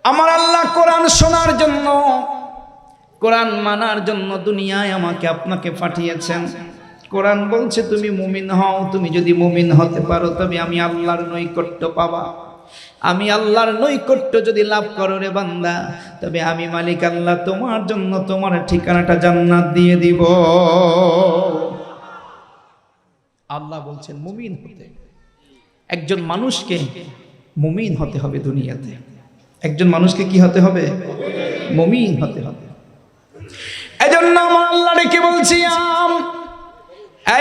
আমার আল্লাহ কোরআন শোনার জন্য, কোরআন মানার জন্য দুনিয়ায় আমাকে আপনাকে পাঠিয়েছেন। কোরআন বলছে তুমি মুমিন হও, তুমি যদি মুমিন হতে পারো তবে আমি আল্লাহর নৈকট্য পাবা। আমি আল্লাহর নৈকট্য যদি লাভ করো রে বান্দা, তবে আমি মালিক আল্লাহ তোমার জন্য তোমার ঠিকানাটা জান্নাত দিয়ে দিব। আল্লাহ বলছেন মুমিন হতে। একজন মানুষকে মুমিন হতে হবে দুনিয়াতে। একজন মানুষকে কি হতে হবে? মুমিন হতে হবে। এজন্য আমার আল্লাহ ডেকে বলছি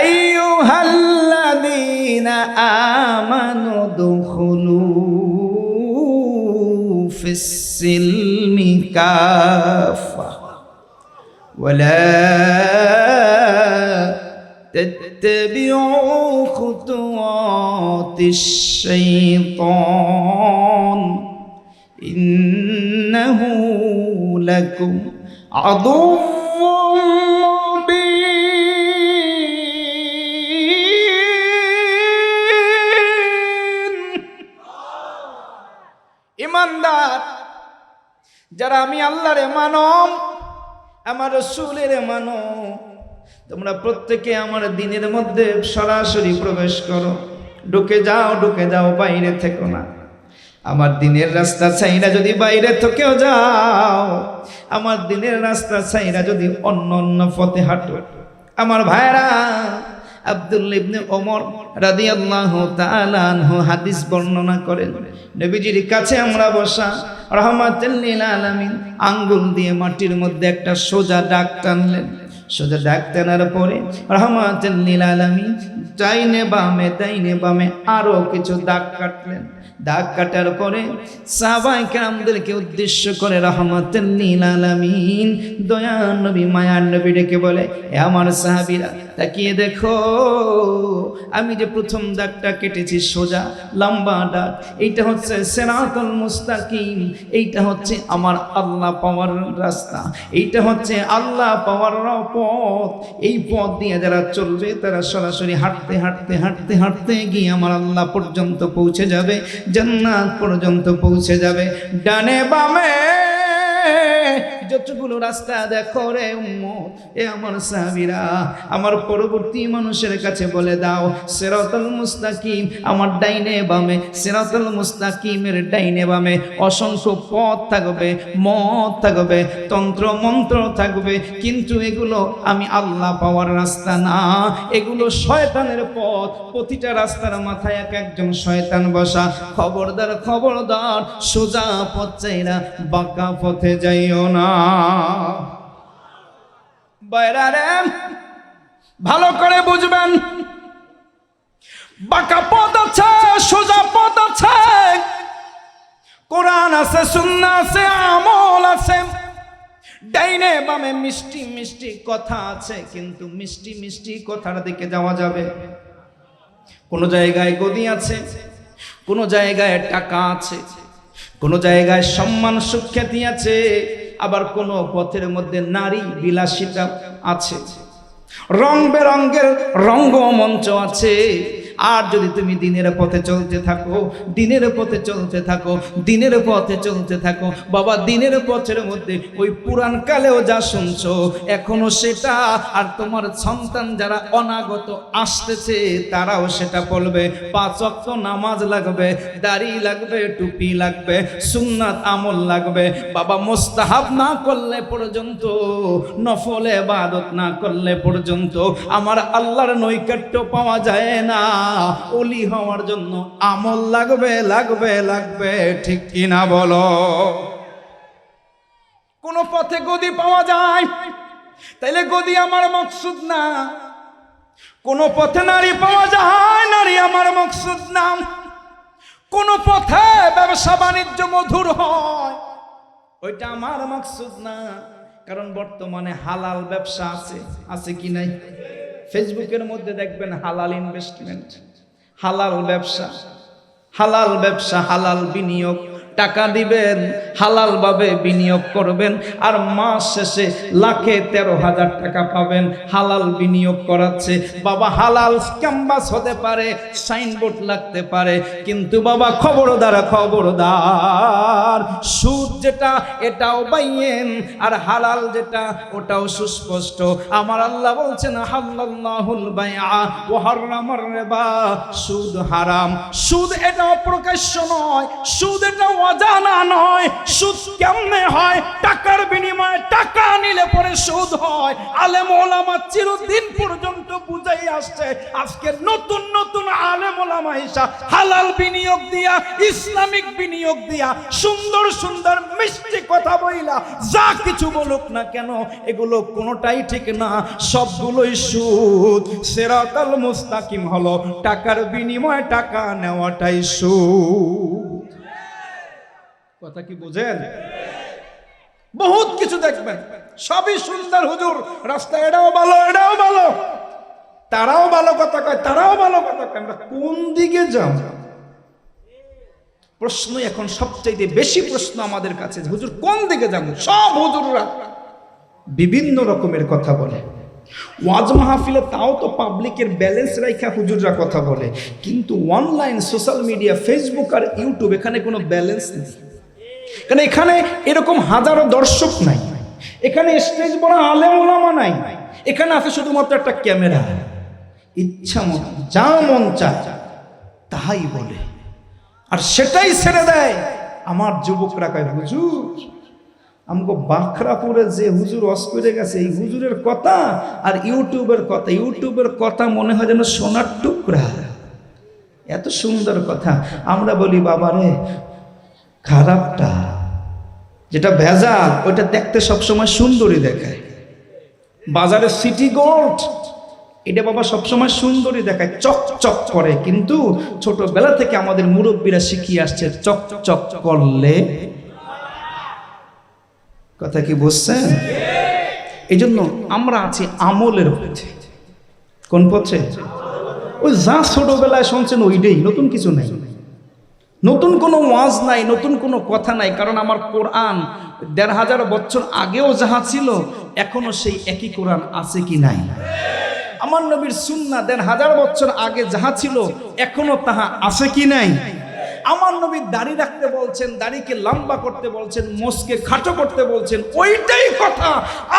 আইয়ুহাল্লাযীনা আমানু দুখুলু ফিস-সিলমি কাফা ওয়ালা তাত্তাবিউ খুতুওয়াতিশ শাইতান ইন্নাহু লাকুম আদুউম মুবিন। ইমানদার যারা আমি আল্লাহর মানো, আমার রাসূলের মানো, তোমরা প্রত্যেকে আমার দ্বীনের মধ্যে সরাসরি প্রবেশ করো। ঢুকে যাও, বাইরে থেকো না। আমার দ্বীনের রাস্তা ছাইরা যদি বাইরে থেকেও যাও, আমার দ্বীনের রাস্তা ছাইরা যদি অন্য পথে হাঁটো, আমার ভাইরা আব্দুল্লাহ ইবনে ওমর রাদিয়াল্লাহু তাআলা আনহু হাদিস বর্ণনা করেন, নবীজির কাছে আমরা বসা, রাহমাতুল লিল আলামিন আঙ্গুল দিয়ে মাটির মধ্যে একটা সোজা দাগ টানলেন। সোজা দাগ টানার পরে রাহমাতুল লিল আলামিন ডাইনে বামে আরো কিছু দাগ কাটলেন। দাগ কাটার পরে সাহাবায়ে কেরামদেরকে উদ্দেশ্য করে রাহমাতুল লিল আলামিন দয়ার নবী মায়ার নবী ডেকে বলে, এ আমার সাহাবীরা তাকিয়ে দেখো, আমি যে প্রথম দাগটা কেটেছি সোজা লম্বা দাগ, এইটা হচ্ছে সিরাতুল মুস্তাকিম, এইটা হচ্ছে আমার আল্লাহ পাওয়ার রাস্তা, এইটা হচ্ছে আল্লাহ পাওয়ার পথ। এই পথ দিয়ে যারা চলবে তারা সরাসরি হাঁটতে গিয়ে আমার আল্লাহ পর্যন্ত পৌঁছে যাবে, জান্নাত পর্যন্ত পৌঁছে যাবে। ডানে বামে যতগুলো রাস্তা দেখো রে উম্মত, এ আমার সাহাবীরা, আমার পরবর্তী মানুষের কাছে বলে দাও সিরাতুল মুস্তাকিম আমার ডাইনে বামে, সিরাতুল মুস্তাকিমের ডাইনে বামে অসংখ্য পথ থাকবে, মত থাকবে, তন্ত্র মন্ত্র থাকবে, কিন্তু এগুলো আমি আল্লাহ পাওয়ার রাস্তা না, এগুলো শয়তানের পথ। প্রতিটা রাস্তার মাথায় একজন শয়তান বসা। খবরদার সোজা পথ চাইরা বাঁকা পথে যাইও না। বাইরে ভালো করে বুঝবেন, বাঁকা পথ আছে, সোজা পথ আছে, কোরআন আছে, সুন্নাহ আছে, আমল আছে। ডাইনে বামে মিষ্টি কথা আছে, কিন্তু মিষ্টি কথার দিকে যাওয়া যাবে। কোন জায়গায় গদি আছে, কোন জায়গায় টাকা আছে, কোন জায়গায় সম্মান সুখ্যাতি আছে, আবার কোন পথের মধ্যে নারী বিলাসিতা আছে, রং বেরঙের রঙ্গমঞ্চ আছে। আর যদি তুমি দিনের পথে চলতে থাকো বাবা, দিনের পথের মধ্যে ওই পুরান কালেও যা শুনছো এখনো সেটা, আর তোমার সন্তান যারা অনাগত আসতেছে তারাও সেটা বলবে। 5 ওয়াক্ত নামাজ লাগবে, দাড়ি লাগবে, টুপি লাগবে, সুন্নাত আমল লাগবে বাবা। মুস্তাহাব না করলে পর্যন্ত, নফল ইবাদত না করলে পর্যন্ত আমার আল্লাহর নৈকট্য পাওয়া যায় না। ওলি হওয়ার জন্য আমল লাগবে, ঠিক কিনা বলো? কোন পথে গদি পাওয়া যায়, তাইলে গদি আমার মকসুদ না। কোন পথে নারী পাওয়া যায়, নারী আমার মকসুদ না। কোন পথে ব্যবসা বাণিজ্য মধুর হয়, ওইটা আমার মকসুদ না। কারণ বর্তমানে হালাল ব্যবসা আছে কি নাই? ফেসবুকের মধ্যে দেখবেন হালাল ইনভেস্টমেন্ট, হালাল ব্যবসা, হালাল বিনিয়োগ, টাকা দিবেন, হালাল ভাবে বিনিয়োগ করবেন, আর মাস শেষে লাখে 13,000 টাকা পাবেন। হালাল বিনিয়োগ করাচ্ছে বাবা। হালাল ক্যাম্পাস হতে পারে, সাইনবোর্ড লাগতে পারে, কিন্তু বাবা খবরদার খবরদার, সুদ যেটা এটাও বাইয়েন, আর হালাল যেটা ওটাও সুস্পষ্ট। আমার আল্লাহ বলছেন হাল্লাল্লাহুল বাইআ ওয়া হারামার রিবা, সুদ হারাম। সুদ এটা অপ্রকাশ্য নয়, সুদ এটা অজানা নয়। সুদ কেমনে হয়? টাকার বিনিময়ে টাকা নিলে পরে সুদ হয়। আলেম ওলামা চিরদিন পর্যন্ত বুঝাই আসছে। আজকে নতুন নতুন আলেম ওলামা এসা হালাল বিনিয়োগ দিয়া, ইসলামিক বিনিয়োগ দিয়া, সুন্দর সুন্দর মিষ্টি কথা বইলা যা কিছু বলুক না কেন, এগুলো কোনোটাই ঠিক না, সবগুলোই সুদ। সিরাতাল মুস্তাকিম হলো টাকার বিনিময়ে টাকা নেওয়াটাই সুদ। কথা কি বুঝেন? বহুত কিছু দেখবেন, সবই সুন্দর। হুজুর রাস্তা এটাও ভালো, এটাও ভালো, তারাও ভালো কথা কয়, তারাও ভালো কথা কয়। আমরা কোন দিকে যাব? প্রশ্ন এখন সবচাইতে বেশি প্রশ্ন আমাদের কাছে, হুজুর কোন দিকে যাব? সব হুজুররা বিভিন্ন রকমের কথা বলে। ওয়াজ মাহফিলে তাও তো পাবলিকের ব্যালেন্স রাখা হুজুররা কথা বলে, কিন্তু অনলাইন সোশ্যাল মিডিয়া, ফেসবুক আর ইউটিউব, এখানে কোনো ব্যালেন্স নেই। কারণ এখানে এরকম হাজারো দর্শক নাই, এখানে স্টেজ বড় আলেম ওলামা নাই, এখানে আছে শুধুমাত্র একটা ক্যামেরা। ইচ্ছা মতো যা মন চায় তাই বলে, আর সেটাই ছেড়ে দেয়। আমার যুবকরা কয়, হুজুর আমাকে বাখরাপুরে যে হুজুর অস করে গেছে, এই হুজুরের কথা আর ইউটিউবের কথা, ইউটিউবের কথা মনে হয় যেন সোনার টুকরা, এত সুন্দর কথা। আমরা বলি বাবারে, খারাপটা যেটা ভেজাল ওইটা দেখতে সবসময় সুন্দরী দেখায়। বাজারে সিটি গোল্ড এটা বাবা সবসময় সুন্দরী দেখায়, চক চক করে, কিন্তু ছোটবেলা থেকে আমাদের মুরব্বীরা শিখিয়ে আসছে চক চক করলে। কথা কি বুঝছেন? এই জন্য আমরা আছি আমলের পথে। কোন পথে? ওই যা ছোটবেলায় শুনছেন ওইটাই, নতুন কিছু নাই, নতুন কোনো ওয়াজ নাই, নতুন কোনো কথা নাই। কারণ আমার কোরআন ১৫০০ বছর আগেও যাহা ছিল এখনো সেই একই কোরআন আছে কি নাই? আমার নবীর সুন্নাহ ১৫০০ বছর আগে যাহা ছিল এখনো তাহা আছে কি নাই? আমার নবী দাড়ি রাখতে বলছেন, দাড়িকে লম্বা করতে বলছেন, মোষকে খাটো করতে বলছেন, ওইটাই কথা।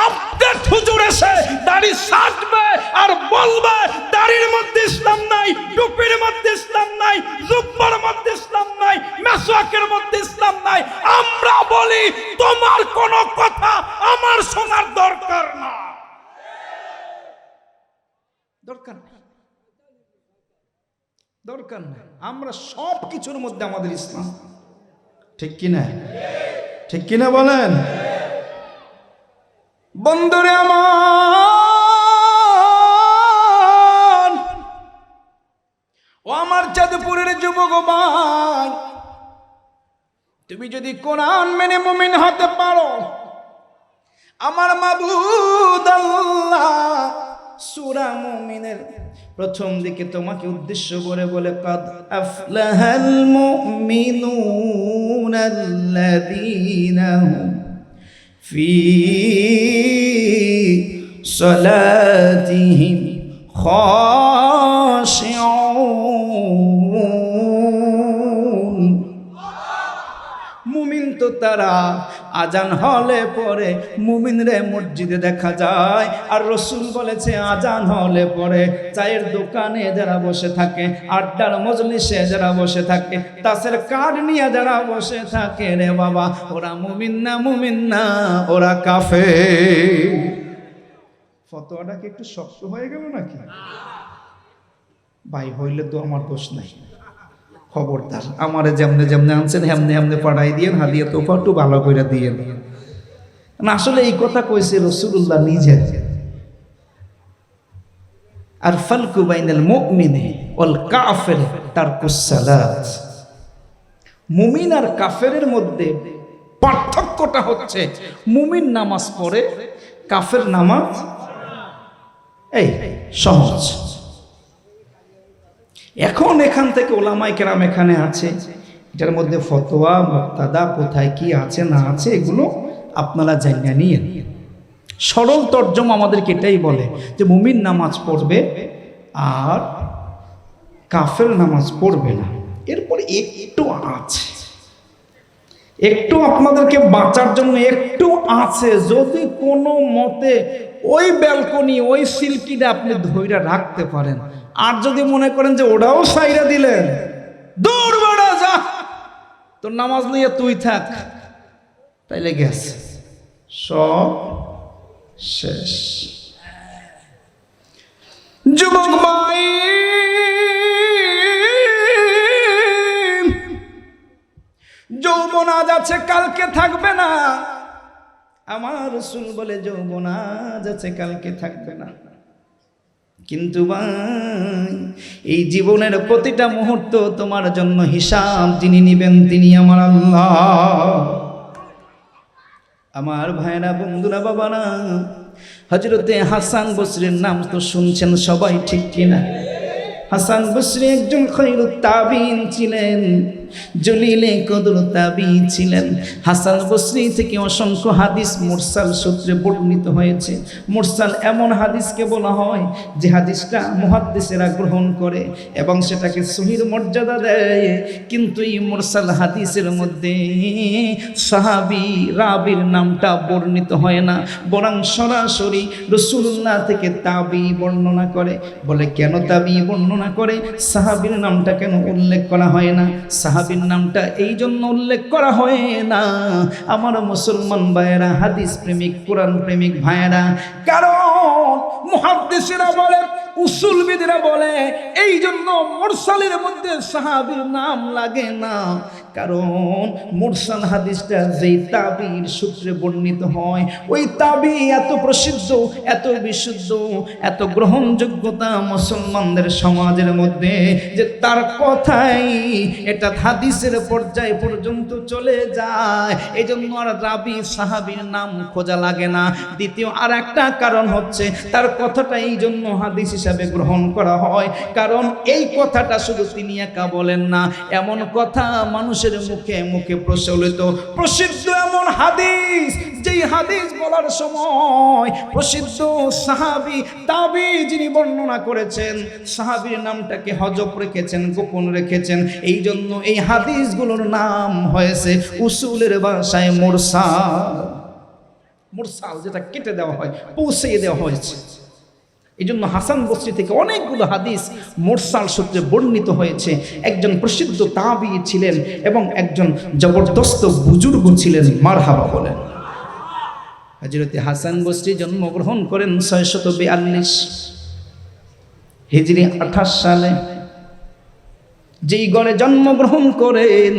আপডেট হুজুর এসে দাড়ি ছাঁটবে আর বলবে দাড়ির মধ্যে ইসলাম নাই, টুপির মধ্যে ইসলাম নাই, জুব্বার মধ্যে ইসলাম নাই, মেসওয়াকের মধ্যে ইসলাম নাই। আমরা বলি তোমার কোনো কথা আমার শোনার দরকার না, দরকার নেই, দরকার নেই। আমরা সব কিছুর মধ্যে আমাদের ইসলাম, ঠিক কিনা? ঠিক কিনা বলেন? বন্ধুরে আমার, ও আমার চাঁদপুরের যুবক ভাই, তুমি যদি কোরআন মেনে মুমিন হতে পারো, আমার মাবুদ আল্লাহ সূরা মুমিনের প্রথম দিকে তোমাকে উদ্দেশ্য করে বলে, কাদ আফলাহাল মুমিনুনাল্লাযীনা হুম ফি সালাতিহিম খাশিউন। মুমিন তো তারা আজান হলে পরে মুমিনরে মসজিদে দেখা যায়, আর রসুল বলেছে আজান হলে পরে চায়ের দোকানে যারা বসে থাকে, আড্ডার মজলিসে যারা বসে থাকে, তাসের কার্ড নিয়ে যারা বসে থাকে, রে বাবা ওরা মুমিন না, মুমিন না, ওরা কাফের। ফতোয়াটা কি একটু শক্ত হয়ে গেল নাকি ভাই? হইলে তো আমার দোষ নাই, খবরদার। আমারে যেমনে যেমনে আনছেন হেমনে হেমনে পাঠাই দিয়েন, হাদিয়া তোফা একটু ভালো করে দিয়েন না। আসলে এই কথা কইছে রাসূলুল্লাহ নিজে। আর ফালকু বাইনাল মুমিনি ওয়াল কাফির তারকুস সালাত। মুমিন আর কাফেরের মধ্যে পার্থক্যটা হচ্ছে মুমিন নামাজ পড়ে, কাফের নামাজ এই সহজ। এখন এখান থেকে ওলামায়ে কেরাম এখানে আছে, এটার মধ্যে ফতোয়া মুক্তাদা কোথায় কি আছে না আছে এগুলো আপনারা জানিয়ে নিন। সরল তর্জমা আমাদেরকে এটাই বলে যে মুমিন নামাজ পড়বে আর কাফের নামাজ পড়বে না। এরপর একটু আছে, একটু আপনাদেরকে বাঁচার জন্য একটু আছে, যদি কোনো মতে ওই ব্যালকনি ওই সিল্কিটা আপনি ধইরা রাখতে পারেন। আর যদি মনে করেন যে ওটাও সাইরা দিলেন, দূর বেড়া যা, তোর নামাজ নিয়ে তুই থাক, তাইলে গেছে, সব শেষ। যুবক ভাই, যৌবন আজ আছে কালকে থাকবে না। আমার রাসূল বলে যৌবন আজ আছে কালকে থাকবে না। কিন্তু ভাই, এই জীবনের প্রতিটা মুহূর্ত তোমার জন্য হিসাব যিনি নিবেন তিনি আমার আল্লাহ। আমার ভাইরা, বন্ধুরা, বাবারা, হযরতে হাসান বসরির নাম তো শুনছেন সবাই, ঠিক কিনা? হাসান বসরি একজন খায়রুত তাবিঈন ছিলেন, জলিলে কদর তাবিঈ ছিলেন। হাসান বসরি থেকে অসংখ্য হাদিস মুরসাল সূত্রে বর্ণিত হয়েছে। মুরসাল এমন হাদিসকে বলা হয় যে হাদিসটা মুহাদ্দিসেরা গ্রহণ করে এবং সেটাকে সহিহ মর্যাদা দেয়, কিন্তু এই মুরসাল হাদিসের মধ্যে সাহাবী রাবীর নামটা বর্ণিত হয় না, বরং সরাসরি রাসূলুল্লাহ থেকে তাবিঈ বর্ণনা করে। বলে কেন তাবিঈ বর্ণনা করে, সাহাবীর নামটা কেন উল্লেখ করা হয় না? সাহাবীর নামটা এই জন্য উল্লেখ করা হয় না, আমার মুসলমান ভাইয়েরা, হাদিস প্রেমিক, কোরআন প্রেমিক ভাইয়েরা, কারণ মুহাদ্দিসেরা বলে, উসুলবিদরা বলে, এই জন্য মুরসালের মধ্যে সাহাবীর নাম লাগে না, কারণ মুরসাল হাদিসটা যেই তাবিঈর সূত্রে বর্ণিত হয়, ওই তাবিঈ এত প্রসিদ্ধ, এত বিশুদ্ধ, এত গ্রহণযোগ্যতা মুসলমানদের সমাজের মধ্যে যে তার কথাই এটা হাদিসের পর্যায়ে পর্যন্ত চলে যায়। এই জন্য আর রাবী সাহাবীর নাম খোঁজা লাগে না। দ্বিতীয় আর একটা কারণ হচ্ছে, তার কথাটা এই জন্য হাদিস হিসাবে গ্রহণ করা হয়, কারণ এই কথাটা শুধু তিনি একা বলেন না, এমন কথা মানুষের মুখে মুখে প্রচলিত, প্রসিদ্ধ এমন হাদিস, যেই হাদিস বলার সময় প্রসিদ্ধ সাহাবী তাবিঈ যিনি বর্ণনা করেছেন, সাহাবীর নামটাকে হজব রেখেছেন, গোপন রেখেছেন। এই জন্য এই হাদিসগুলোর নাম হয়েছে উসুলের ভাষায় মুরসাল। মুরসাল যেটা কেটে দেওয়া হয়, পৌঁছে দেওয়া হয়েছে। এই জন্য হাসান বসরি থেকে অনেকগুলো হাদিস মুরসাল সূত্রে বর্ণিত হয়েছে। একজন প্রসিদ্ধ তাবিঈ ছিলেন এবং একজন জবরদস্ত বুজুর্গ ছিলেন, মারহাবা বলেন। হযরতে হাসান বসরি জন্মগ্রহণ করেন 642 হিজরি 28 সালে। যেই ঘরে জন্মগ্রহণ করেন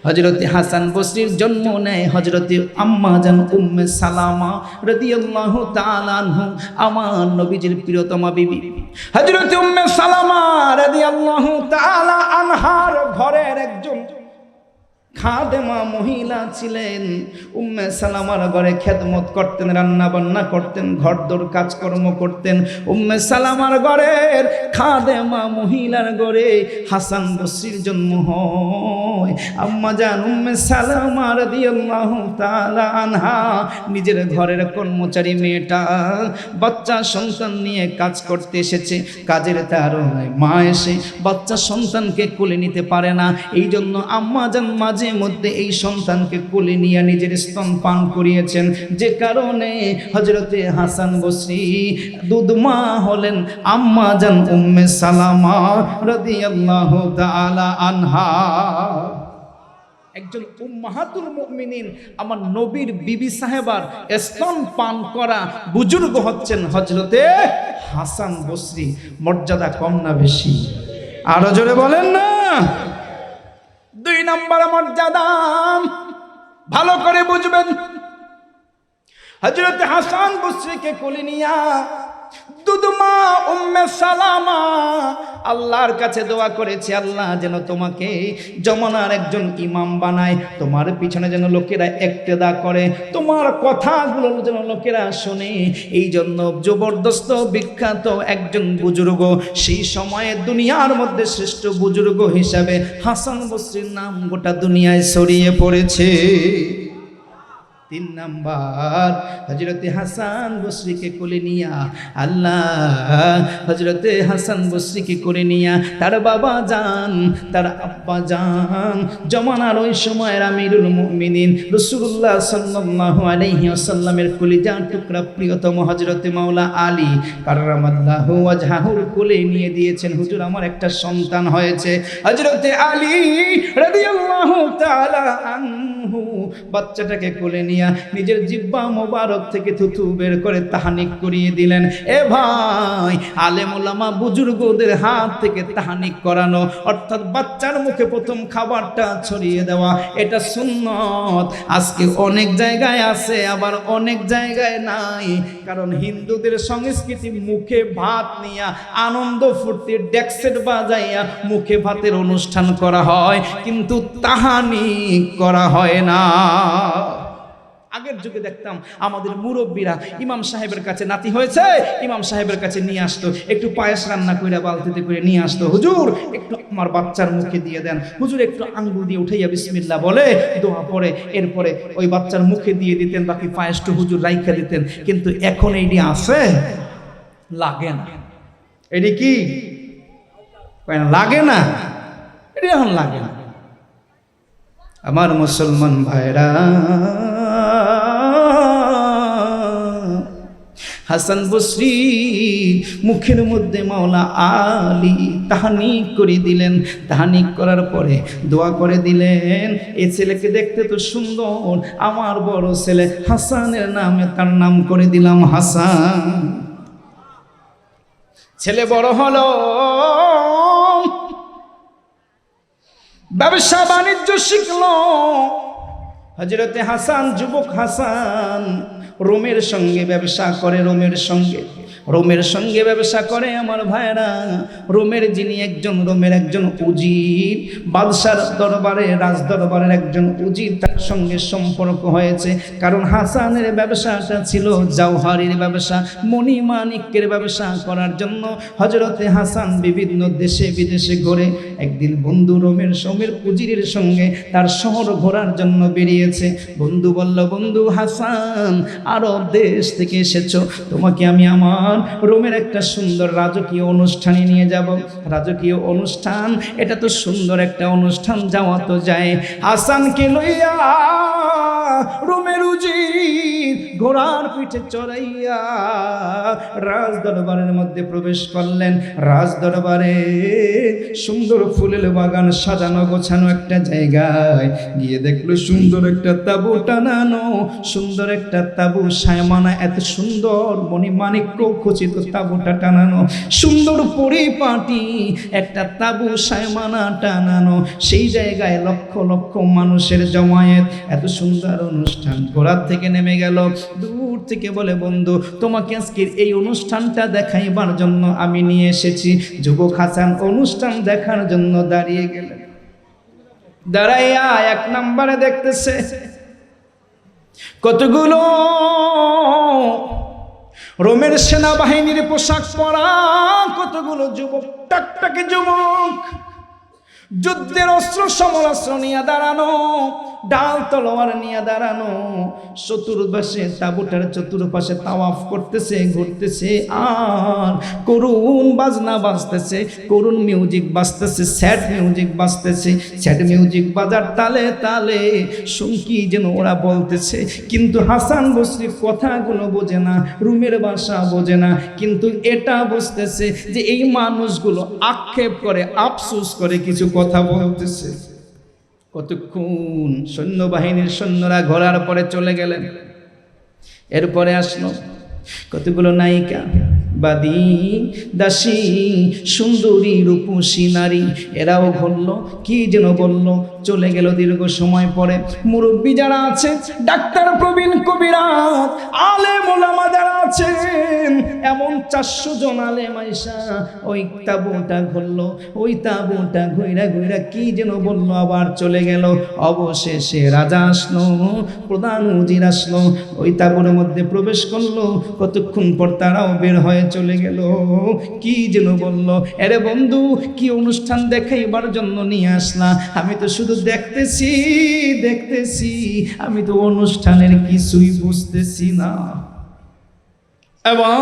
হযরতে হাসান বসরির জন্ম নেয় হযরতে আম্মা জান উম্মে সালামা রাদিয়াল্লাহু তাআলা আনহা, আমার নবীজির প্রিয়তমা বিবি হযরতে উম্মে সালামা রাদিয়াল্লাহু তাআলা আনহার ঘরের একজন খাদেমা মহিলা ছিলেন। উম্মে সালামার ঘরে খেদমত করতেন, রান্না বান্না করতেন, ঘরদোর কাজকর্ম করতেন। উম্মে সালামার ঘরের খাদেমা মহিলার ঘরে হাসান বসরির জন্ম হয়। আম্মা জান উম্মে সালামা রাদিয়াল্লাহু তাআলা আনহা নিজের ঘরের কর্মচারী মেয়েটা বাচ্চা সন্তান নিয়ে কাজ করতে এসেছে। কাজের তাড়নায় মা এসে বাচ্চা সন্তানকে কোলে নিতে পারে না, এই জন্য আম্মা জান মাঝে মধ্যে এই সন্তানকে কোলে নিয়ে নিজের স্তন পান করিয়েছেন, যে কারণে হযরতে হাসান বসরি দুধমা হলেন আম্মা জান উম্মে সালামা রাদিয়াল্লাহু তাআলা আনহা। একজন উম্মাহাতুল মুমিনিন, আমার নবীর বিবি সাহেবার স্তন পান করা বুজুর্গ হচ্ছেন হযরতে হাসান বসরি। মর্যাদা কম না বেশি? আরো জোরে বলেন না। 2 নম্বর মর্যাদা ভালো করে বুঝবেন। হযরত হাসান বসরিকে কোলে নিয়া দুদমা উম্মে সালামা আল্লাহর কাছে দোয়া করেছে, আল্লাহ যেন তোমাকে জমানার একজন ইমাম বানায়, তোমার পিছনে যেন লোকেরা ইক্তেদা করে, তোমার কথাগুলো যেন লোকেরা শোনে। এই জন্য জবরদস্ত বিখ্যাত একজন বুজুর্গ, সেই সময়ে দুনিয়ার মধ্যে শ্রেষ্ঠ বুজুর্গ হিসাবে হাসান বসরির নাম গোটা দুনিয়ায় ছড়িয়ে পড়েছে। 3 নাম্বার, হযরতে হাসান বসরিকে কোলে নিয়া আল্লাহ হযরতে হাসান বসরিকে কোলে নিয়া তার বাবা জান, তার আব্বা জান, জমানার ওই সময়ের আমিরুল মুমিনিন রাসূলুল্লাহ সাল্লাল্লাহু আলাইহি ওয়াসাল্লামের কলিজার টুকরা প্রিয়তম হযরতে মাওলা আলী কাররামাল্লাহু ওয়াজহাহুর কোলে নিয়ে দিয়েছেন, হুজুর আমার একটা সন্তান হয়েছে। হযরতে আলী রাদিয়াল্লাহু তাআলা আনহু বাচ্চাটাকে কোলে নিয়ে নিজের জিহ্বা মোবারক থেকে থুথু বের করে তাহনিক করিয়ে দিলেন। এ ভাই, আলেম ওলামা বুজুর্গদের হাত থেকে তাহনিক করানো, অর্থাৎ বাচ্চার মুখে প্রথম খাবারটা ছড়িয়ে দেওয়া, এটা সুন্নত। আজকে অনেক জায়গায় আছে, আবার অনেক জায়গায় নাই। কারণ হিন্দুদের সংস্কৃতি মুখে ভাত নিয়া আনন্দ ফুর্তি ডেক্সেট বাজাইয়া মুখে ভাতের অনুষ্ঠান করা হয়, কিন্তু তাহানিক করা হয় না। আগের যুগে দেখতাম আমাদের মুরব্বীরা ইমাম সাহেবের কাছে নাতি হয়েছে, ইমাম সাহেবের কাছে নিয়ে আসতো, একটু পায়েস রান্না করে বালতিতে করে নিয়ে আসতো, হুজুর একটু আমার বাচ্চার মুখে দিয়ে দেন, হুজুর একটু আঙ্গুল দিয়ে উঠাইয়া বিসমিল্লাহ বলে দোয়া পড়ে এরপরে ওই বাচ্চার মুখে দিয়ে দিতেন, বাকি পায়েসটা হুজুর রাইখা দিতেন। কিন্তু এখন এইটি আছে? লাগে না। এটি কি লাগে না? এটি এখন লাগে না। আমার মুসলমান ভাইরা, হাসান বসরি মুখের মধ্যে মাওলা আলী তাহনিক করে দিলেন। তাহনিক করার পরে দোয়া করে দিলেন, এই ছেলেকে দেখতে তো সুন্দর, আমার বড় ছেলে হাসানের নামে তার নাম করে দিলাম হাসান। ছেলে বড় হলো, ব্যবসা বাণিজ্য শিখলো। হযরতে হাসান, যুবক হাসান রোমের সঙ্গে ব্যবসা করে, রোমের সঙ্গে ব্যবসা করে। আমার ভাইরা, রোমের একজন উজির, বাদশার দরবারে, রাজ দরবারের একজন উজির, তার সঙ্গে সম্পর্ক হয়েছে। কারণ হাসানের ব্যবসাটা ছিল জওহারির ব্যবসা, মণিমাণিক্যের ব্যবসা করার জন্য হযরতে হাসান বিভিন্ন দেশে বিদেশে ঘুরে। একদিন বন্ধু রোমের উজিরের সঙ্গে তার শহর ঘোরার জন্য বেরিয়েছে। বন্ধু বলল, বন্ধু হাসান, আরব দেশ থেকে এসেছো, তোমাকে আমি আমার রোমের একটা সুন্দর রাজকীয় অনুষ্ঠানে নিয়ে যাব। রাজকীয় অনুষ্ঠান, এটা তো সুন্দর একটা অনুষ্ঠান, যাওয়া তো যায়। হাসানকে লইয়া রোমের উজির ঘোড়ার পিঠে চড়াইয়া রাজ দরবারের মধ্যে প্রবেশ করলেন। রাজ দরবারে সুন্দর ফুলের বাগান, সাজানো গোছানো একটা জায়গায় গিয়ে দেখলো সুন্দর একটা তাঁবু টানানো, সুন্দর একটা তাঁবু সায়মানা, এত সুন্দর মণিমাণিক্য খচিত তাঁবুটা টানানো, সুন্দর পরিপাটি একটা তাঁবু সায়মানা টানানো। সেই জায়গায় লক্ষ লক্ষ মানুষের জমায়েত, এত সুন্দর অনুষ্ঠান। ঘোড়ার থেকে নেমে গেল, দূর থেকে বলে, বন্ধু তোমাকে আজকের এই অনুষ্ঠানটা দেখাইবার জন্য আমি নিয়ে এসেছি। যুবক হাসান অনুষ্ঠান দেখার জন্য দাঁড়িয়ে গেলেন। দাঁড়াইয়া 1 নম্বরে দেখতেছে কতগুলো রোমের সেনাবাহিনীর পোশাক পরা কতগুলো যুবক, টাকটাকে যুবক, যুদ্ধের অস্ত্র সমরাস্ত্র নিয়ে দাঁড়ানো, ডাল তলোয়ার নিয়ে দাঁড়ানো, চতুর্পাশে তাঁবুটার চতুর্পাশে তাওয়াফ করতেছে, ঘুরতেছে, আর করুণ বাজনা বাজতেছে, করুণ মিউজিক বাজতেছে, স্যাড মিউজিক বাজতেছে। স্যাড মিউজিক বাজার তালে তালে শুনকি যেন ওরা বলতেছে, কিন্তু হাসান বসরি কথাগুলো বোঝে না, রুমের ভাষা বোঝে না, কিন্তু এটা বুঝতেছে যে এই মানুষগুলো আক্ষেপ করে, আফসোস করে কিছু কথা বলতেছে। কতক্ষণ সৈন্যবাহিনীর সৈন্যরা ঘোরার পরে চলে গেলেন। এরপরে আসলো কতগুলো নায়িকা, বাদী দাসী সুন্দরী রূপসী নারী এরাও ঘুরল, কি যেন বলল, চলে গেল। দীর্ঘ সময় পরে মুরব্বী যারা আছে, ডাক্তার, প্রবীণ, কবিরাজ, আলেম ওলামা যারা আছেন, এমন 400 জন আলেম আইসা ওই তাঁবুটা ঘুরলো, ওই তাঁবুটা ঘুইরা ঘুইরা কি যেন বলল, আবার চলে গেল। অবশেষে রাজা আসলো, প্রধান উজির আসলো, ওই তাঁবুর মধ্যে প্রবেশ করলো। কতক্ষণ পর তারাও বের হয়ে চলে গেল। কি যেন বলল, আরে বন্ধু, কি অনুষ্ঠান দেখাইবার জন্য নিয়ে আসলা? আমি তো শুধু দেখতেছি, আমি তো অনুষ্ঠানের কিছুই বুঝতেছি না। এবং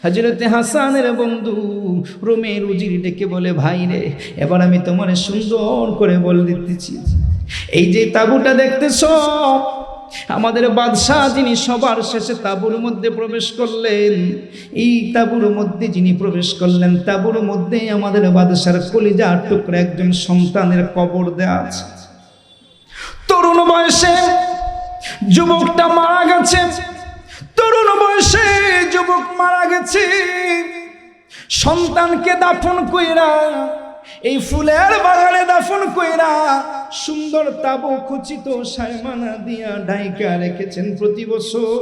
হযরতে হাসানের বন্ধু রোমের উজির ডেকে বলে, ভাই রে, এবার আমি তোমার সুন্দর করে বলে দিতেছি, এই যে তাঁবুটা দেখতেছো, আমাদের বাদশাহ যিনি সবার শেষে তাঁবুর মধ্যে প্রবেশ করলেন, এই তাঁবুর মধ্যে যিনি প্রবেশ করলেন, তাঁবুর মধ্যে আমাদের বাদশার কলিজার টুকরা একজন সন্তানের কবর দেয়া আছে। তরুণ বয়সে যুবকটা মারা গেছে, তরুণ বয়সে যুবক মারা গেছে। সন্তানকে দাফন কইরা এই ফুলের বাগানে দাফন কইরা সুন্দর তাবু খচিত সায়মানা দিয়া ঢাইকা রেখেছেন। প্রতি বছর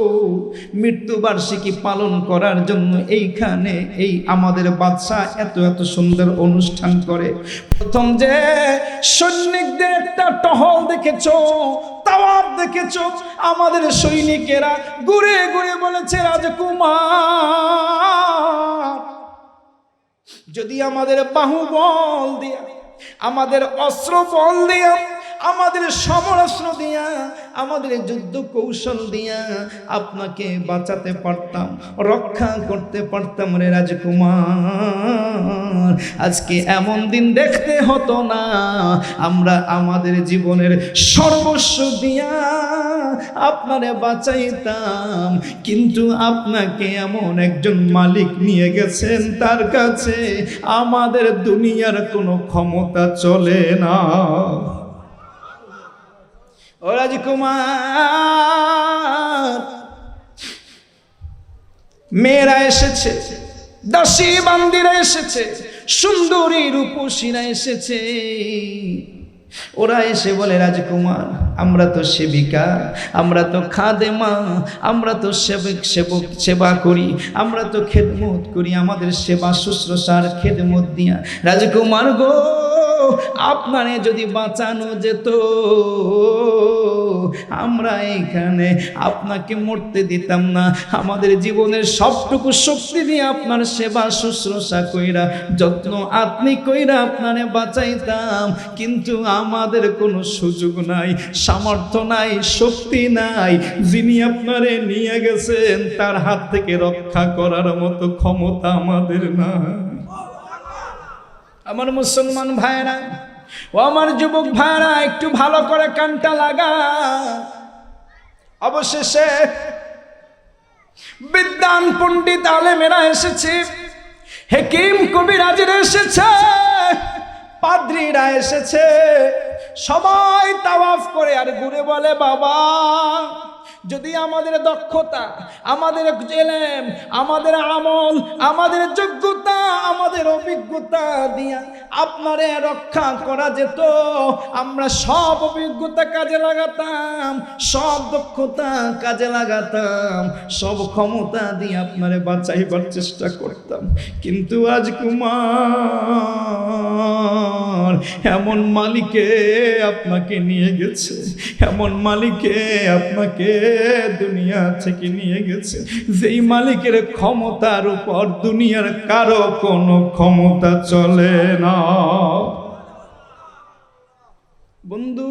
মৃত্যুবার্ষিকী পালন করার জন্য এইখানে এই আমাদের বাদশাহ এত এত সুন্দর অনুষ্ঠান করে। প্রথম যে সৈনিকদের একটা টহল দেখেছো, তাওয়াফ দেখেছো, আমাদের সৈনিকেরা ঘুরে ঘুরে বলেছে, রাজকুমার, যদি আমাদের বাহুবল দিয়া, আমাদের অস্ত্র বল দিয়া, আমাদের সমরাস্ত্র দিয়া, আমাদের যুদ্ধ কৌশল দিয়া আপনাকে বাঁচাতে পারতাম, রক্ষা করতে পারতাম রে রাজকুমার, আজকে এমন দিন দেখতে হতো না। আমরা আমাদের জীবনের সর্বস্ব দিয়া আপনারে বাঁচাইতাম, কিন্তু আপনাকে এমন একজন মালিক নিয়ে গেছেন, তার কাছে আমাদের দুনিয়ার কোনো ক্ষমতা চলে না। ও রাজকুমার, মেয়েরা এসেছে, দাসী বান্দিরা এসেছে, সুন্দরী রূপসীরা এসেছে। ওরা এসে বলে, রাজকুমার, আমরা তো সেবিকা, আমরা তো খাদেমা, আমরা তো সেবা করি, আমরা তো খেদমত করি, আমাদের সেবা শুশ্রূষার খেদমত দিয়া রাজকুমার গো, আপনারে যদি বাঁচানো যেত, আমরা এখানে আপনাকে মরতে দিতাম না, আমাদের জীবনের সবটুকু শক্তি দিয়ে আপনার সেবা শুশ্রূষা কইরা, যত্ন আত্মি কইরা আপনারে বাঁচাইতাম, কিন্তু আমাদের কোনো সুযোগ নাই, সামর্থ্য নাই, শক্তি নাই। যিনি আপনারে নিয়ে গেছেন তার হাত থেকে রক্ষা করার মতো ক্ষমতা আমাদের নাই। আমার মুসলমান ভাইরা ও আমার যুবক ভাইরা, একটু ভালো করে কানটা লাগা। অবশেষে বিদ্বান পণ্ডিত আলেমেরা এসেছে, হেকিম কবিরাজরা এসেছে, পাদ্রীরা এসেছে, সবাই তাওয়াফ করে আর ঘুরে বলে, বাবা, যদি আমাদের দক্ষতা, আমাদের ইলম, আমাদের আমল, আমাদের যোগ্যতা, আমাদের অভিজ্ঞতা দিয়া আপনারে রক্ষা করা যেত, আমরা সব অভিজ্ঞতা কাজে লাগাতাম, সব দক্ষতা কাজে লাগাতাম, সব ক্ষমতা দিয়ে আপনারে বাঁচাইবার চেষ্টা করতাম। কিন্তু আজ কুমার, এমন মালিকে আপনাকে নিয়ে গেছে, এমন মালিকে আপনাকে দুনিয়া থেকে নিয়ে গেছে, যেই মালিকের ক্ষমতার উপর দুনিয়ার কারো কোনো ক্ষমতা চলে না। বন্ধু,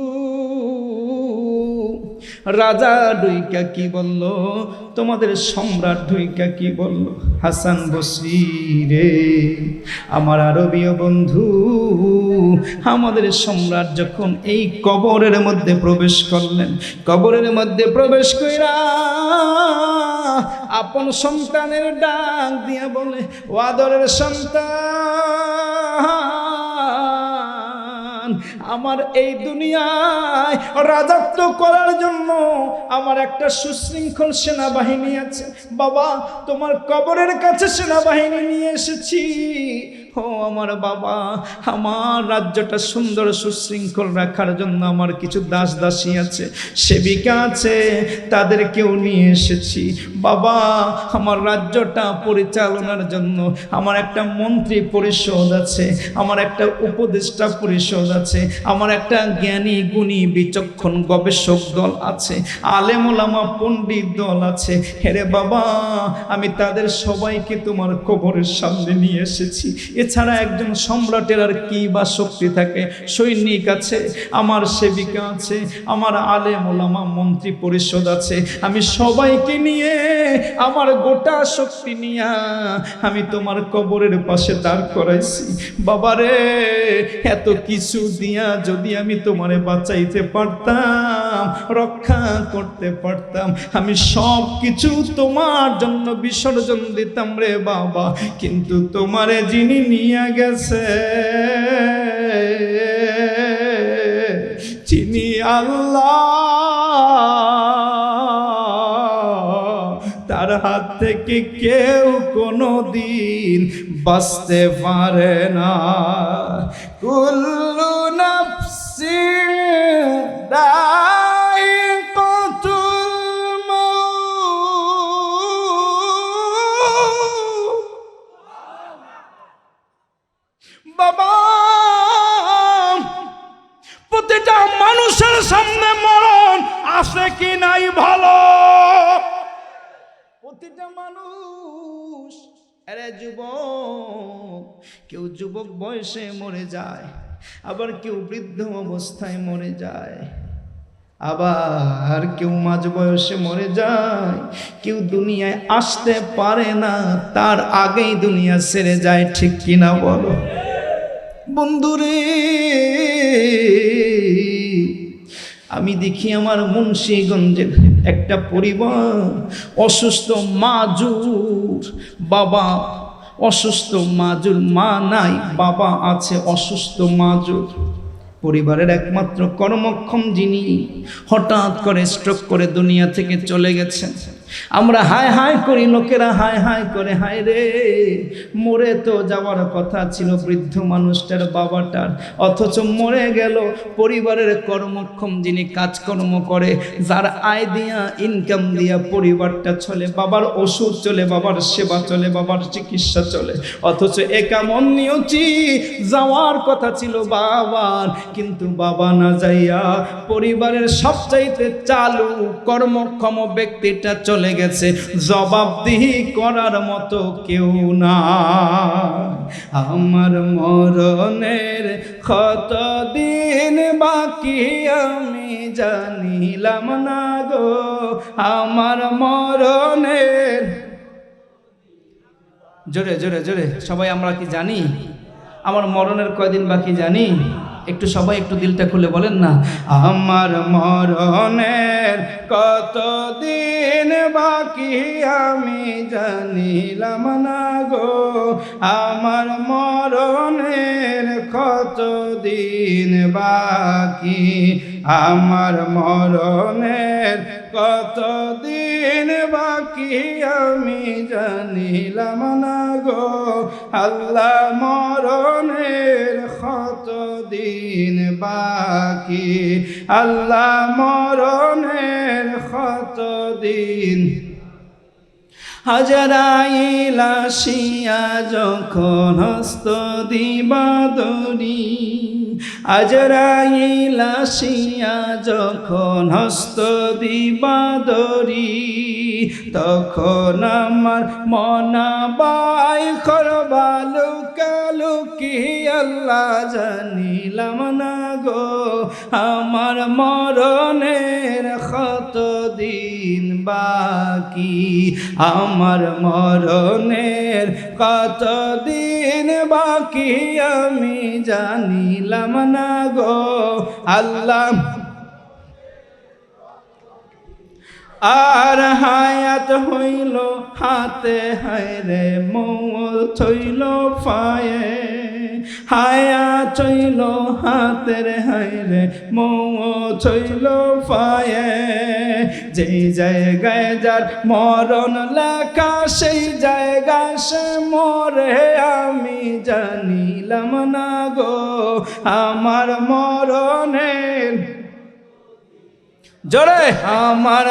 রাজা ঢুইকা কি বলল, তোমাদের সম্রাট ঢুইকা কি বলল, হাসান বসরি রে, আমার আরবীয় বন্ধু, আমাদের সম্রাট যখন এই কবরের মধ্যে প্রবেশ করলেন, কবরের মধ্যে প্রবেশ কইরা আপন সন্তানের ডাক দিয়া বলে, ও আদরের সন্তান, আমার এই দুনিয়ায় রাজত্ব করার জন্য আমার একটা সুশৃঙ্খল সেনাবাহিনী আছে। বাবা, তোমার কবরের কাছে সেনাবাহিনী নিয়ে এসেছি। ও আমার বাবা, আমার রাজ্যটা সুন্দর সুশৃঙ্খল রাখার জন্য আমার কিছু দাস দাসী আছে, সেবিকা আছে, তাদেরকেও নিয়ে এসেছি। বাবা, আমার রাজ্যটা পরিচালনার জন্য আমার একটা মন্ত্রী পরিষদ আছে, আমার একটা উপদেষ্টা পরিষদ আছে, আমার একটা জ্ঞানী গুণী বিচক্ষণ গবেষক দল আছে, আলেম ওলামা পণ্ডিত দল আছে। হেরে বাবা, আমি তাদের সবাইকে তোমার কবরের সামনে নিয়ে এসেছি। এছাড়া একজন সম্রাটের আর কি বা শক্তি থাকে? সৈনিক আছে, আমার সেবিকা আছে, আমার আলেম ওলামা মন্ত্রী পরিষদ আছে। আমি সবাইকে নিয়ে, আমার গোটা শক্তি নিয়ে আমি তোমার কবরের পাশে দাঁড় করাইছি। বাবারে, এত কিছু দিয়া যদি আমি তোমারে বাঁচাইতে পারতাম, রক্ষা করতে পারতাম, আমি সব কিছু তোমার জন্য বিসর্জন দিতাম রে বাবা। কিন্তু তোমারে যিনি নিয়ে গেছে, যিনি আল্লাহ, তার হাত থেকে কেউ কোনো দিন বাঁচতে পারে না। কুল্লু নাফসিন যায়িকাতুল মাউত। বাবা, প্রতিটা মানুষের সামনে মরণ আছে কি নাই ভালো? প্রতিটা মানুষ, আরে যুবক, কেউ যুবক বয়সে মরে যায়, আবার কেউ বৃদ্ধ অবস্থায় মরে যায়, আবার কেউ মাঝ বয়সে মরে যায়, কেউ দুনিয়ায় আসতে পারে না, তার আগেই দুনিয়া ছেড়ে যায়। ঠিক কিনা বলো বন্ধুরে? আমি দেখি আমার মুন্সিগঞ্জের একটা পরিবার, অসুস্থ মাজুর বাবা, অসুস্থ মাজুর মা নাই, বাবা আছে অসুস্থ মাজুর। পরিবারের একমাত্র কর্মক্ষম যিনি হঠাৎ করে স্ট্রোক করে দুনিয়া থেকে চলে গেছেন। আমরা হায় হায় করি, লোকেরা হায় হায় করে, হায় রে, মরে তো যাওয়ার কথা ছিল বৃদ্ধ মানুষটার বাবাটার, অথচ মরে গেল। পরিবারের কর্মক্ষম যিনি কাজকর্ম করে, যার আয় দিয়া ইনকাম দিয়া পরিবারটা চলে, বাবার ওষুধ চলে, বাবার সেবা চলে, বাবার চিকিৎসা চলে, অথচ একা মন নিয়েছি যাওয়ার কথা ছিল বাবার, কিন্তু বাবা না যাইয়া পরিবারের সবচাইতে চালু কর্মক্ষম ব্যক্তিটা চলে গেছে। জবাবদিহি করার মতো কেউ না। আমার মরণের কতদিন বাকি আমি জানিলাম না গো, আমার মরণের, জোরে জোরে জোরে সবাই আমরা কি জানি আমার মরণের কয়দিন বাকি জানি? একটু সবাই একটু দিলটা খুলে বলেন না, আমার মরণের কতদিন বাকি আমি জানিলাম না গো, আমার মরণের কতদিন বাকি, আমার মরণের কতদিন বাকি আমি জানিলাম না গো, আল্লাহ মরণের কতদিন বাকি, আল্লাহ মরণের কতদিন। আজরাইল আসিয়া যখন হস্ত দিবা দড়ি, আজরাইল আসিয়া যখন হস্ত দিবা দড়ি, তখন আমার মনাবাই করবা লুকালুকি, আল্লাহ জানিলাম না গো, আমার মরণের কতদিন বাকি, আমার মরণের কতদিন বাকি আমি জানিলাম না গো, আল্লাহ আর হায়াত হইল হাতে, হায়রে মৌত হইল পায়ে। হায়াত হইল হাতের, হায়রে মৌত হইল পায়ে। যেই জায়গায় যার মরণ লেখা সেই জায়গায় সে মরে, আমি জানিলাম না গো আমার মরণের জোরে, আমার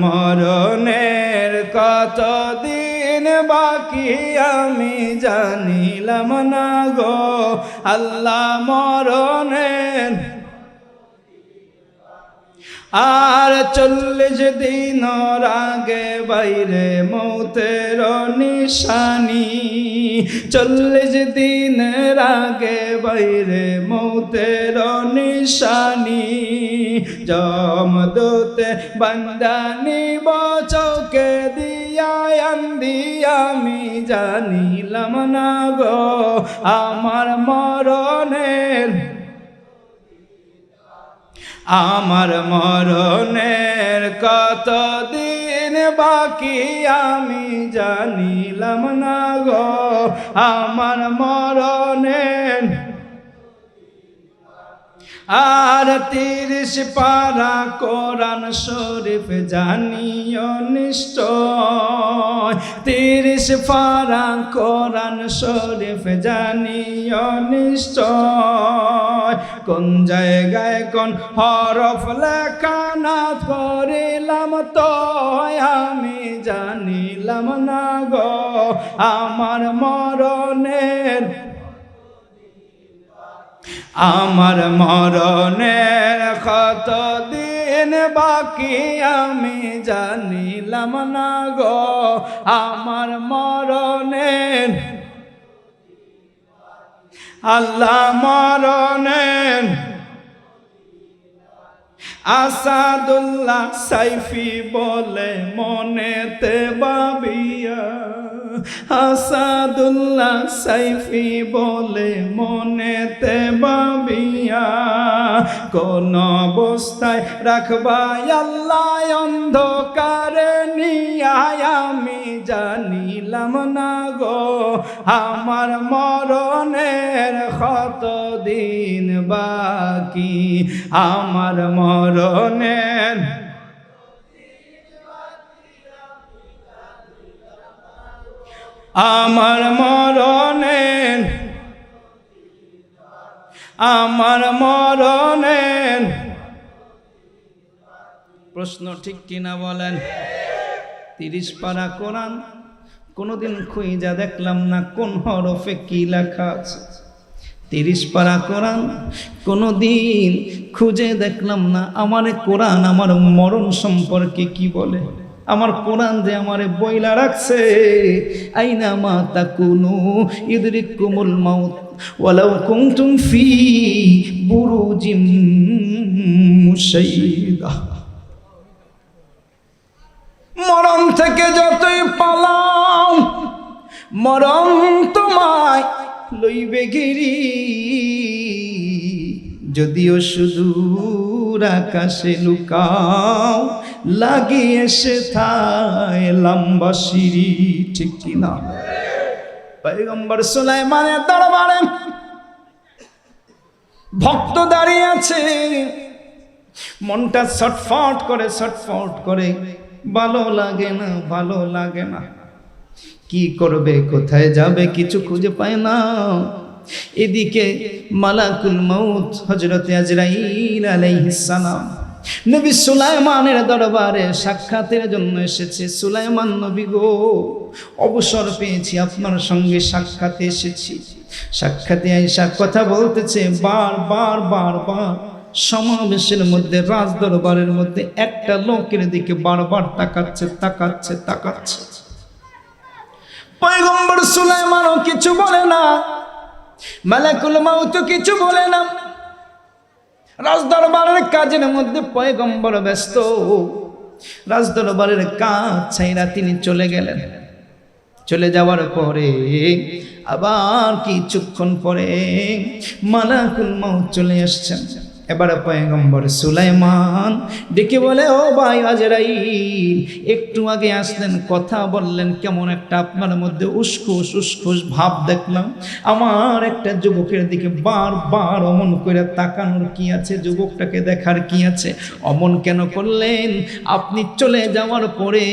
মরণের কতদিন বাকি আমি জানিলাম না গো আল্লাহ মরণের। আর 40 দিন আগে বাইরে মৌতের নিশানি, 40 দিনের আগে বাইরে মৌতের নিশানি। জমদূতে বান্দানি বচকে দিয়া আন্দি, আমি জানিলাম না গো আমার মরণের, আমার মরণের কতদিন বাকি আমি জানিলাম না গো আমার মরণের। আর 30 পারা কোরআন শরীফ জানিও নিশ্চয়, 30 পারা কোরআন শরীফ জানিও নিশ্চয়। কোন জায়গায় কোন হরফ লেখা না করিলাম তো আমি জানিলাম না গো আমার মরণের, আমার মরণের কতদিন বাকি আমি জানিলাম না গো আমার মরণের। আল্লাহ মরণের আসাদুল্লাহ সাইফি বলে মনেতে ভাবিয়া, আসাদুল্লাহ সাইফি বলে মনেতে ভাবিয়া। কোন অবস্থায় রাখবাই আল্লাহ অন্ধকারে নিয়া, আমি জানিলাম না গো আমার মরণের কতদিন বাকি, আমার মরণের আমার মরণের, আমার মরণের। প্রশ্ন ঠিক কিনা বলেন? 30 পারা কোরআন কোনদিন খুঁজা দেখলাম না কোন হরফে কি লেখা আছে। 30 পারা কোরআন কোনদিন খুঁজে দেখলাম না আমারে কোরআন আমার মরণ সম্পর্কে কি বলে। আমার কোরআন যে আমারে বইলা রাখছে, আইনা মা তাকুনু ইদরিকুমুল মাউত ওয়ালাউ কুনতুম ফি বুরুজিম মুশাইয়্যিদা। মরণ থেকে যতই পালাও মরণ তোমায় লইবে ঘিরি, যদিও সুদূর আকাশে লুকাও লাগিয়ে সে থায় লম্বা সিঁড়ি। ঠিক কিনা? পয়গম্বর সুলাইমানের দরবারে ভক্ত দাঁড়িয়ে আছে, মনটা ছটফট করে ছটফট করে, ভালো লাগে না ভালো লাগে না, কি করবে কোথায় যাবে কিছু খুঁজে পায় না। এদিকে মালাকুল মউত হযরত আজরাইল আলাইহিস সালাম নবী সুলাইমানের দরবারে সাক্ষাতের জন্য এসেছে। সুলাইমান নবী গো, অবসর পেয়েছি আপনার সঙ্গে সাক্ষাতে এসেছি। সাক্ষাতে আয়েশা কথা বলতেছে, বারবার বারবার সমাবেশের মধ্যে রাজ দরবারের মধ্যে একটা লোকের দিকে বারবার তাকাচ্ছে তাকাচ্ছে তাকাচ্ছে। পয়গম্বর সুলাইমানও কিছু বলে না, মালাকুল মউত কিছু বলে না। রাজদরবারের কাজের মধ্যে পয়গম্বর ব্যস্ত, রাজদরবারের কাজ ছাইরা তিনি চলে গেলেন। চলে যাওয়ার পরে আবার কিছুক্ষণ পরে মালাকুল মউত চলে আসছেন। এবারে পয়গম্বর সুলাইমান ডেকে বলে, ও ভাই আজরাইল, একটু আগে আসলেন, কথা বললেন, কেমন একটা আপনার মধ্যে উস্কুস উস্কুস ভাব দেখলাম। আমার একটা যুবকের দিকে বারবার অমন করে তাকানোর কি আছে, যুবকটাকে দেখার কি আছে? অমন কেন করলেন? আপনি চলে যাওয়ার পরে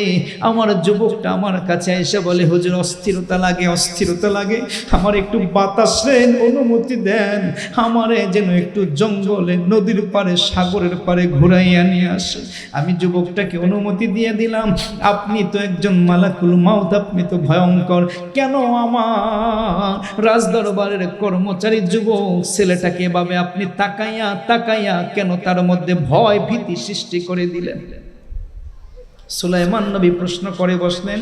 আমার যুবকটা আমার কাছে এসে বলে, হুজুর অস্থিরতা লাগে, অস্থিরতা লাগে, আমার একটু বাতাসের অনুমতি দেন, আমারে যেন একটু জঙ্গলে, নদীর পারে, সাগরের পারে ঘুরাইয়া নিয়ে আসে। আমি যুবকটাকে অনুমতি দিয়ে দিলাম। আপনি তো একজন মালাকুল মাউত, আপনি তো ভয়ঙ্কর, কেন আমার রাজদরবারের কর্মচারী যুবক ছেলেটাকে এভাবে আপনি তাকাইয়া তাকাইয়া কেন তার মধ্যে ভয় ভীতি সৃষ্টি করে দিলেন? সুলাইমান নবী প্রশ্ন করে বসলেন,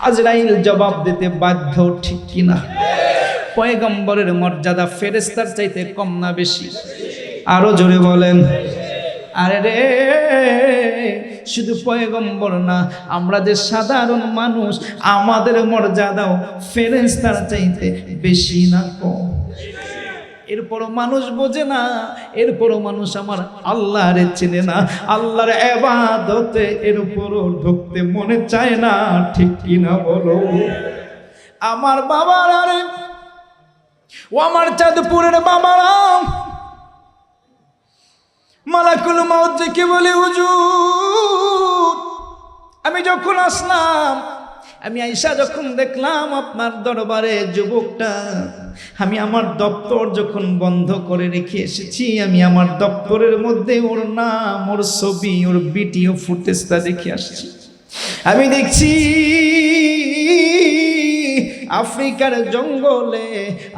আজরাইল জবাব দিতে বাধ্য, ঠিক কিনা? পয়গম্বরের মর্যাদা ফেরেশতার চাইতে কম না বেশি? আরো জোরে বলেন। আরে রে, শুধু পয়গম্বর না, আমরা যে সাধারণ মানুষ, আমাদের মর্যাদাও ফেরেশতার চাইতে বেশি না কম? এরপরও মানুষ বোঝে না, এরপরও মানুষ আমার আল্লাহরে চেনে না, আল্লাহর ইবাদতে এরপরও ঢুকতে মনে চায় না, ঠিক কিনা বলো? আমার বাবারা রে, ও আমার চাঁদপুরের বাবারা, মালাকুল মাউত দেখে বলে, হুজুর আমি যখন আসলাম, আমি আয়েশা যখন দেখলাম আপনার দরবারে যুবকটা, আমি আমার দপ্তর যখন বন্ধ করে রেখে এসেছি, আমি আমার দপ্তরের মধ্যে ওর নাম, ওর ছবি, ওর ভিডিও ফুটেজটা দেখে আসছি। আমি দেখছি আফ্রিকার জঙ্গলে,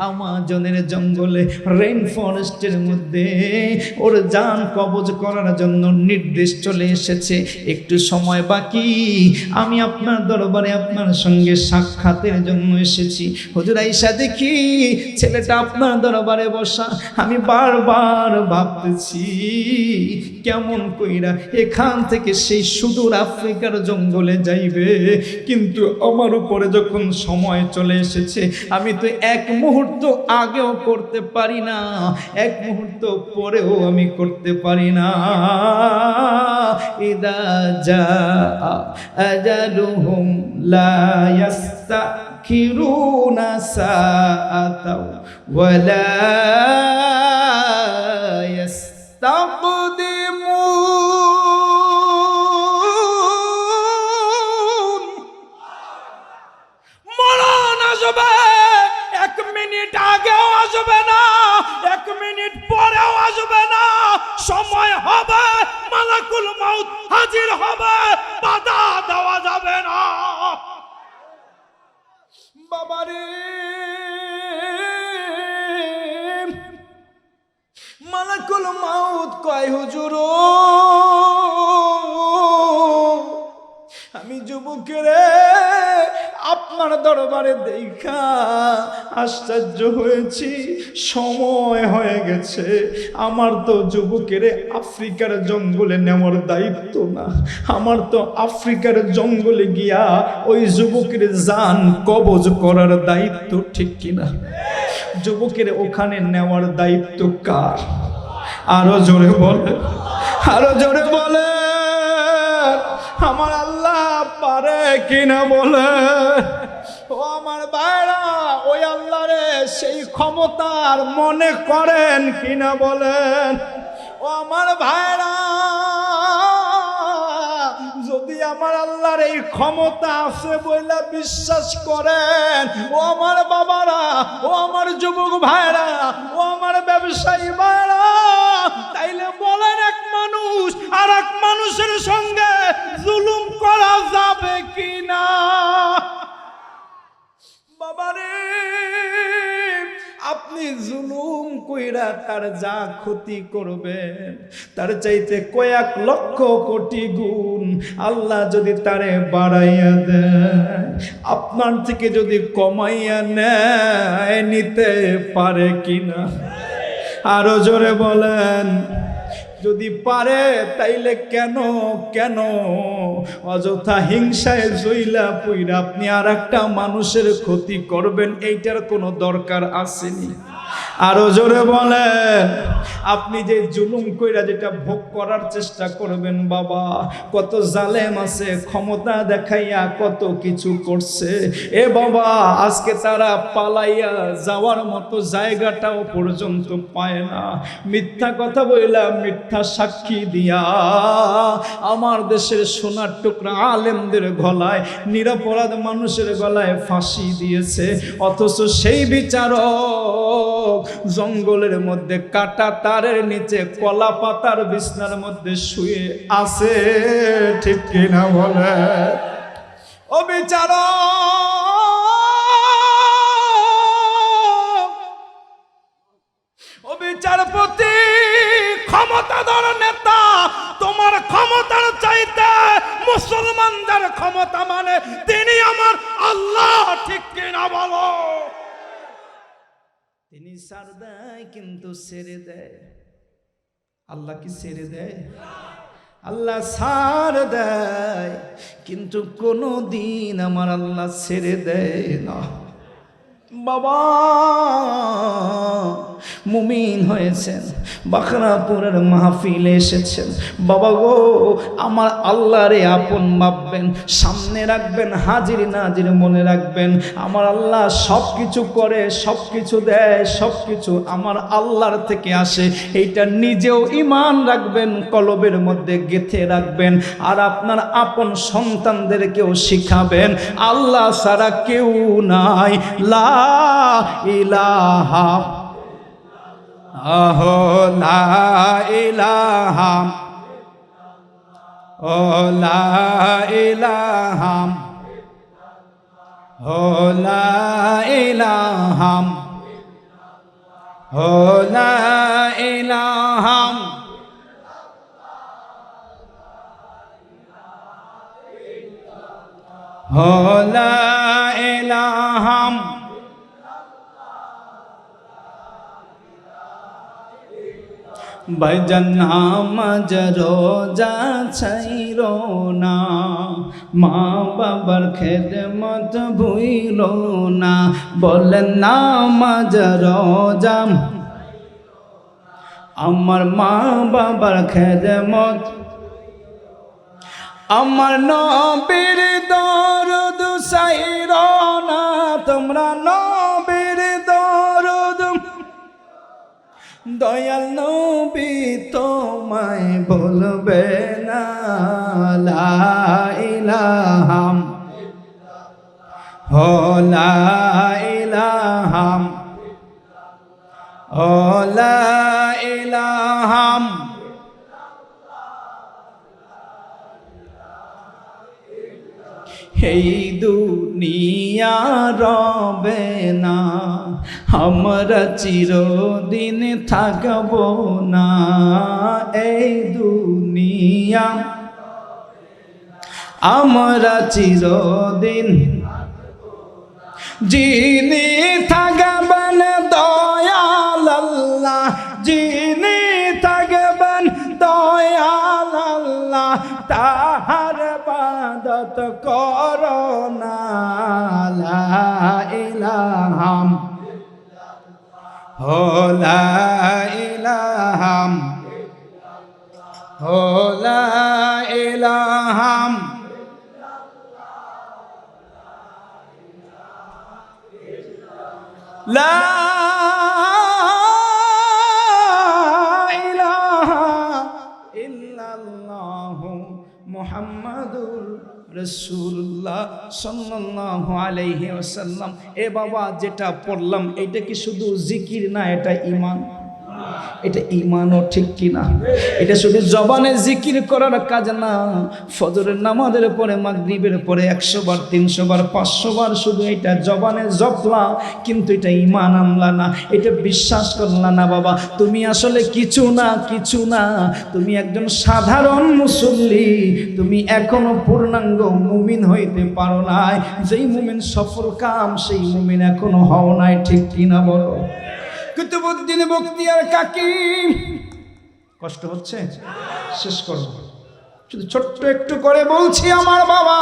আমাজনের জঙ্গলে, রেইন ফরেস্টের মধ্যে ওর জান কবজ করার জন্য নির্দেশ চলে এসেছে। একটু সময় বাকি, আমি আপনার দরবারে আপনার সঙ্গে সাক্ষাতের জন্য এসেছি। হুজুর আয়েশা দেখি ছেলেটা আপনার দরবারে বসা, আমি বারবার ভাবতেছি কেমন কইরা এখান থেকে সেই সুদূর আফ্রিকার জঙ্গলে যাইবে, কিন্তু আমার উপরে যখন সময় চলে এসেছে, আমি তো এক মুহূর্ত আগেও করতে পারি না, এক মুহূর্ত পরেও আমি করতে পারি না। ইদা জাআ আজালুহুম লা ইয়াস্তাখিরুনা সাআতাও ওয়া লা ইয়াস্তাকদিমুন। মরণ আসবে, 1 মিনিট আগেও আসবে না, 1 মিনিট পরেও আসবে না, সময় হবে, মালাকুল মাউত হাজির হবে, বাধা দেওয়া যাবে না। বাবারে, মালাকুল মাউত কয়, হুজুর আমি যুবকেরে আপনার দরবারে দেখা আশ্চর্য হয়েছি, সময় হয়ে গেছে, আমার তো যুবকেরে আফ্রিকার জঙ্গলে নেওয়ার দায়িত্ব না, আমার তো আফ্রিকার জঙ্গলে গিয়া ওই যুবকের জান কবজ করার দায়িত্ব, ঠিক কিনা? যুবকের ওখানে নেওয়ার দায়িত্ব কার? আরো জোরে বলে, আরো জোরে বলে। আমার আল্লাহ পারে কিনা বলে? ও আমার ভাইরা, ওই আল্লাহরে সেই ক্ষমতার মনে করেন কিনা বলেন? ও আমার ভাইরা, যদি আমার আল্লাহর এই ক্ষমতা আছে বইলা বিশ্বাস করেন, ও আমার বাবারা, ও আমার যুবক ভাইরা, ও আমার ব্যবসায়ী ভাইরা, তাইলে বলেন এক মানুষ আর এক মানুষের সঙ্গে জুলুম করা যাবে কিনা? বাবারে, আপনি জুলুম কইরা তার যা ক্ষতি করবেন, তার চাইতে কয়েক লক্ষ কোটি গুণ আল্লাহ যদি তারে বাড়াইয়া দেয়, আপনার থেকে যদি কমাইয়া নেয়, নিতে পারে কিনা? আরো জোরে বলেন। যদি পারে তাইলে কেন কেন অযথা হিংসায় জইলা পুইরা আপনি আর একটা মানুষের ক্ষতি করবেন? এইটার কোনো দরকার আসেনি। আরো জোরে বলেন। আপনি যে জুলুম কইরা যেটা ভোগ করার চেষ্টা করবেন বাবা, কত জালেম আছে ক্ষমতা দেখাইয়া কত কিছু করছে। এ বাবা, আজকে তারা পালাইয়া যাওয়ার মতো জায়গাটাও পর্যন্ত পায় না। মিথ্যা কথা বইলা, মিথ্যা সাক্ষী দিয়া আমার দেশের সোনার টুকরা আলেমদের গলায়, নিরপরাধ মানুষের গলায় ফাঁসি দিয়েছে। অথচ সেই বিচারক জঙ্গলের মধ্যে কাটা তারের নিচে কলা পাতার বিছনার মধ্যে শুয়ে আছে। ঠিক কিনা বলে? ও বিচারক, ও বিচারপতি, ক্ষমতাধর নেতা, তোমার ক্ষমতার চাইতে মুসলমানদের ক্ষমতা মানে তিনি আমার আল্লাহ। ঠিক কিনা বলো? তিনি ছাড় দেয় কিন্তু ছেড়ে দেয়। আল্লাহ কি ছেড়ে দেয়? আল্লাহ ছাড় দেয় কিন্তু কোনো দিন আমার আল্লাহ ছেড়ে দেয় না। বাবা মুমিন হয়েছেন, বাখরাপুরের মাহফিলে এসেছেন। বাবা গো, আমার আল্লাহরে আপন ভাববেন, সামনে রাখবেন, হাজির নাজির মনে রাখবেন। আমার আল্লাহ সব কিছু করে, সব কিছু দেয়, সব কিছু আমার আল্লাহর থেকে আসে। এইটা নিজেও ঈমান রাখবেন, কলবের মধ্যে গেঁথে রাখবেন। আর আপনার আপন সন্তানদেরকেও শিখাবেন আল্লাহ ছাড়া কেউ নাই। লা ইলাহা আহো, লা ইলাহা, ও লা ইলাহা, ও লা ইলাহা, ও লা ইলাহা। ও লা ইলাহা। ভাইজান নামাজ রোজা ছাইরো না, মা বাবার খেদমত ভুইলো না। বলেন নামাজ রোজা, আমার মা বাবার খেদমত, আমার নবীর দরদ ছাইরো না। তোমরা নবীর দরদ, দয়াল নবী তোমায় বলবে না। লা ইলাহা, ও লা ইলাহা, ও লা ইলাহা। এই দুনিয়া রবে না, আমরা চিরদিন থাকব না। এই দুনিয়া আমরা চিরদিন, যিনি থাকবেন দয়াল আল্লাহ, যিনি থাকবেন দয়াল আল্লাহ, তাহার ইবাদত করো না। লা ইলাহা, ও লা ইলাহা, ও লা ইলাহা। লা ইলাহা ইল্লাল্লাহু মুহাম্মাদুর রাসূলুল্লাহ সাল্লাল্লাহু আলাইহি ওয়াসাল্লাম। এ বাবা, যেটা পড়লাম এটা কি শুধু জিকির না, এটা ঈমান। এটা ঈমানও ঠিক কিনা? এটা শুধু জবানে জিকির করার কাজ না। ফজরের নামাজের পরে, মাগরিবের পরে 100 বার, 300 বার, 500 বার শুধু এটা জবানে জপলা, কিন্তু এটা ঈমান আনলা না, এটা বিশ্বাস করলা না। বাবা তুমি আসলে কিছু না, কিছু না। তুমি একজন সাধারণ মুসল্লি, তুমি এখনো পূর্ণাঙ্গ মুমিন হইতে পারো নাই। যেই মুমিন সফল কাম, সেই মুমিন এখনো হও নাই। ঠিক কিনা বলো? কুতুবউদ্দিন বখতিয়ার কাকি, কষ্ট হচ্ছে? শেষ করব, শুধু ছোট্ট একটু করে বলছি। আমার বাবা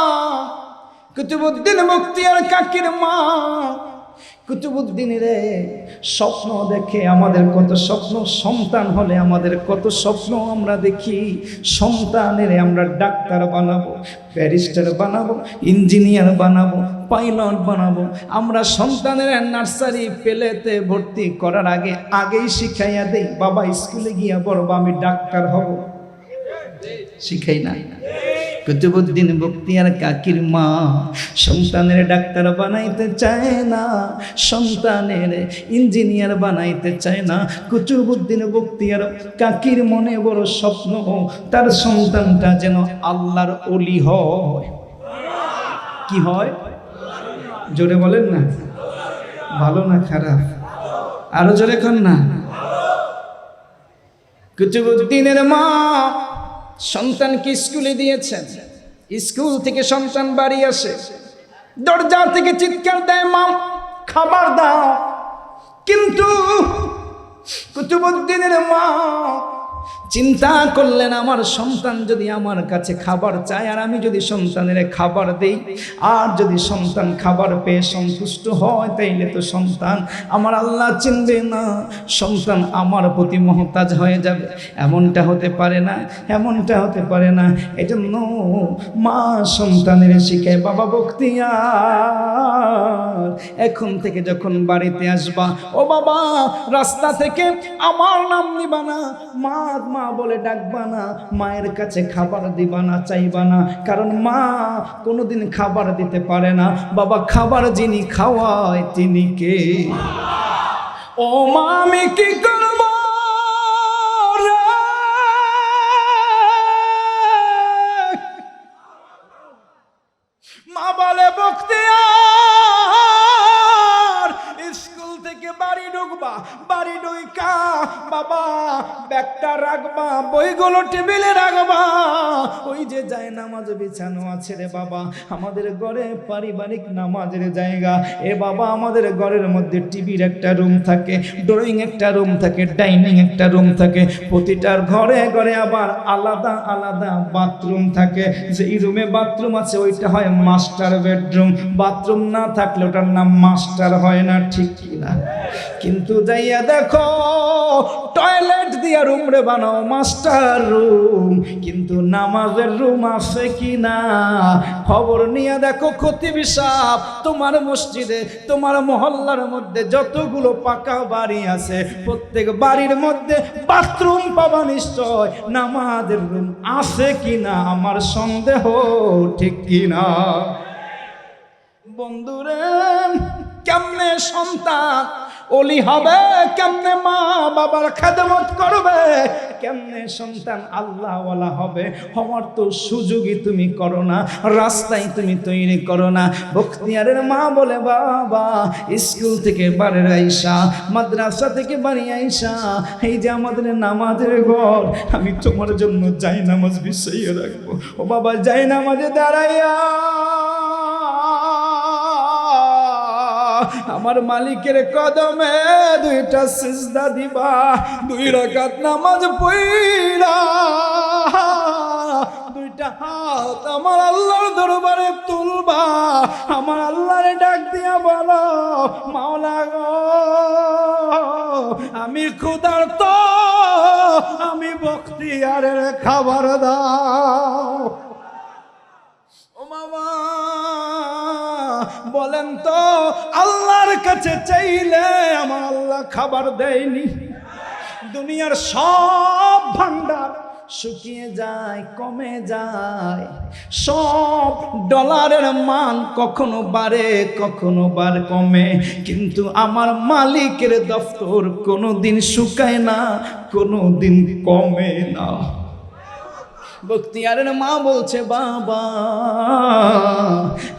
কুতুবউদ্দিন বখতিয়ার কাকির মা কুতুবউদ্দিন রে, স্বপ্ন দেখে আমাদের কত স্বপ্ন, সন্তান হলে আমাদের কত স্বপ্ন আমরা দেখি। সন্তানের আমরা ডাক্তার বানাবো, ব্যারিস্টার বানাবো, ইঞ্জিনিয়ার বানাবো, পাইলট বানাবো। আমরা সন্তানের নার্সারি পেলেতে ভর্তি করার আগেই শিখাইয়া দেই, বাবা স্কুলে গিয়া বলবো আমি ডাক্তার হব, শিখাই না? কুতুবউদ্দিন বখতিয়ার কাকির মা সন্তানের ডাক্তার বানাইতে চায় না, সন্তানের ইঞ্জিনিয়ার বানাইতে চায় না। কুতুবউদ্দিন বখতিয়ার কাকির মনে বড় স্বপ্ন, তার সন্তানটা যেন আল্লাহর ওলি হয়। কি হয়? জোরে বলেন না, ভালো না খারাপ? আরো জোরে কর না। কুতুবউদ্দিনের মা সন্তানকে স্কুলে দিয়েছেন, স্কুল থেকে সন্তান বাড়ি আসে, দরজা থেকে চিৎকার দেয়, মা খাবার দাও। কিন্তু কুতুবউদ্দিনের মা চিন্তা করলেন, আমার সন্তান যদি আমার কাছে খাবার চায় আর আমি যদি সন্তানের খাবার দেই, আর যদি সন্তান খাবার পেয়ে সন্তুষ্ট হয়, তাইলে তো সন্তান আমার আল্লাহ চিনবে না, সন্তান আমার প্রতি মুহতাজ হয়ে যাবে। এমনটা হতে পারে না, এমনটা হতে পারে না। এজন্য মা সন্তানের শিখায়, বাবা বখতিয়ার এখন থেকে যখন বাড়িতে আসবা, ও বাবা রাস্তা থেকে আমার নাম নিবা না, মা মা বলে ডাকবা না, মায়ের কাছে খাবার দিবা না, চাইবা না, কারণ মা কোনোদিন খাবার দিতে পারে না। বাবা খাবার যিনি খাওয়ায় তিনি কে? ও মা আমি কি করব রে? মা বলে বখতিয়ার স্কুল থেকে বাড়ি ঢুকবা, বাড়ি ঢুকা বাবা ব্যাগটা রাখবা, বইগুলো টেবিলে রাখবা, ওই যে যায় নামাজ বিছানো আছে রে বাবা, আমাদের ঘরে পারিবারিক নামাজের জায়গা। এ বাবা আমাদের ঘরের মধ্যে টিভির একটা রুম থাকে, ড্রয়িং একটা রুম থাকে, ডাইনিং একটা রুম থাকে, প্রতিটার ঘরে ঘরে আবার আলাদা আলাদা বাথরুম থাকে। যে এই রুমে বাথরুম আছে ওইটা হয় মাস্টার বেডরুম, বাথরুম না থাকলে ওটার নাম মাস্টার হয় না, ঠিক কিনা? কিন্তু যাইয়া দেখো টয়লেট দিয়া রুম রে বানাও মাস্টার রুম, কিন্তু নামাজের রুম আছে কিনা খবর নিয়ে দেখো। খতিব সাহেব তোমার মসজিদে, তোমার মহল্লার মধ্যে যতগুলো পাকা বাড়ি আছে প্রত্যেক বাড়ির মধ্যে বাথরুম পাবা নিশ্চয়, নামাজের রুম আছে কিনা আমার সন্দেহ, ঠিক কিনা? বন্ধুরে কেমনে সন্তান ওলি হবে, কেমনে মা বাবার খেদমত করবে, কেমনে সন্তান আল্লাহওয়ালা হবে, হওয়ার তো সুযোগই তুমি করো না, রাস্তায় তুমি তৈরি করো না। বখতিয়ারের মা বলে, বাবা স্কুল থেকে বাড়ি আইসা, মাদ্রাসা থেকে বাড়ি আইসা, এই যে আমাদের নামাজের ঘর, আমি তোমার জন্য যাই নামাজ বিছাইয়া রাখবো। ও বাবা যাই নামাজে দাঁড়াইয়া আমার মালিকের কদমে দুইটা সিজদা দিবা, 2 রাকাত নামাজ পড়া, 2টা হাত আমার আল্লাহর দরবারে তুলবা, আমার আল্লাহরে ডাক দিয়া বলো, মাওলা গো আমি ক্ষুধার্ত, আমি বখতিয়ারের খাবার দাও। ও মামা বলেন তো আল্লাহর কাছে চাইলে আমার আল্লাহ খাবার দেয়নি? দুনিয়ার সব ভান্ডার শুকিয়ে যায়, কমে যায়, সব ডলারের মান কখনো বাড়ে কখনো কমে, কিন্তু আমার মালিকের দফতর কোনোদিন শুকায় না, কোনোদিন কমে না। বখতিয়ারের মা বলছে, বাবা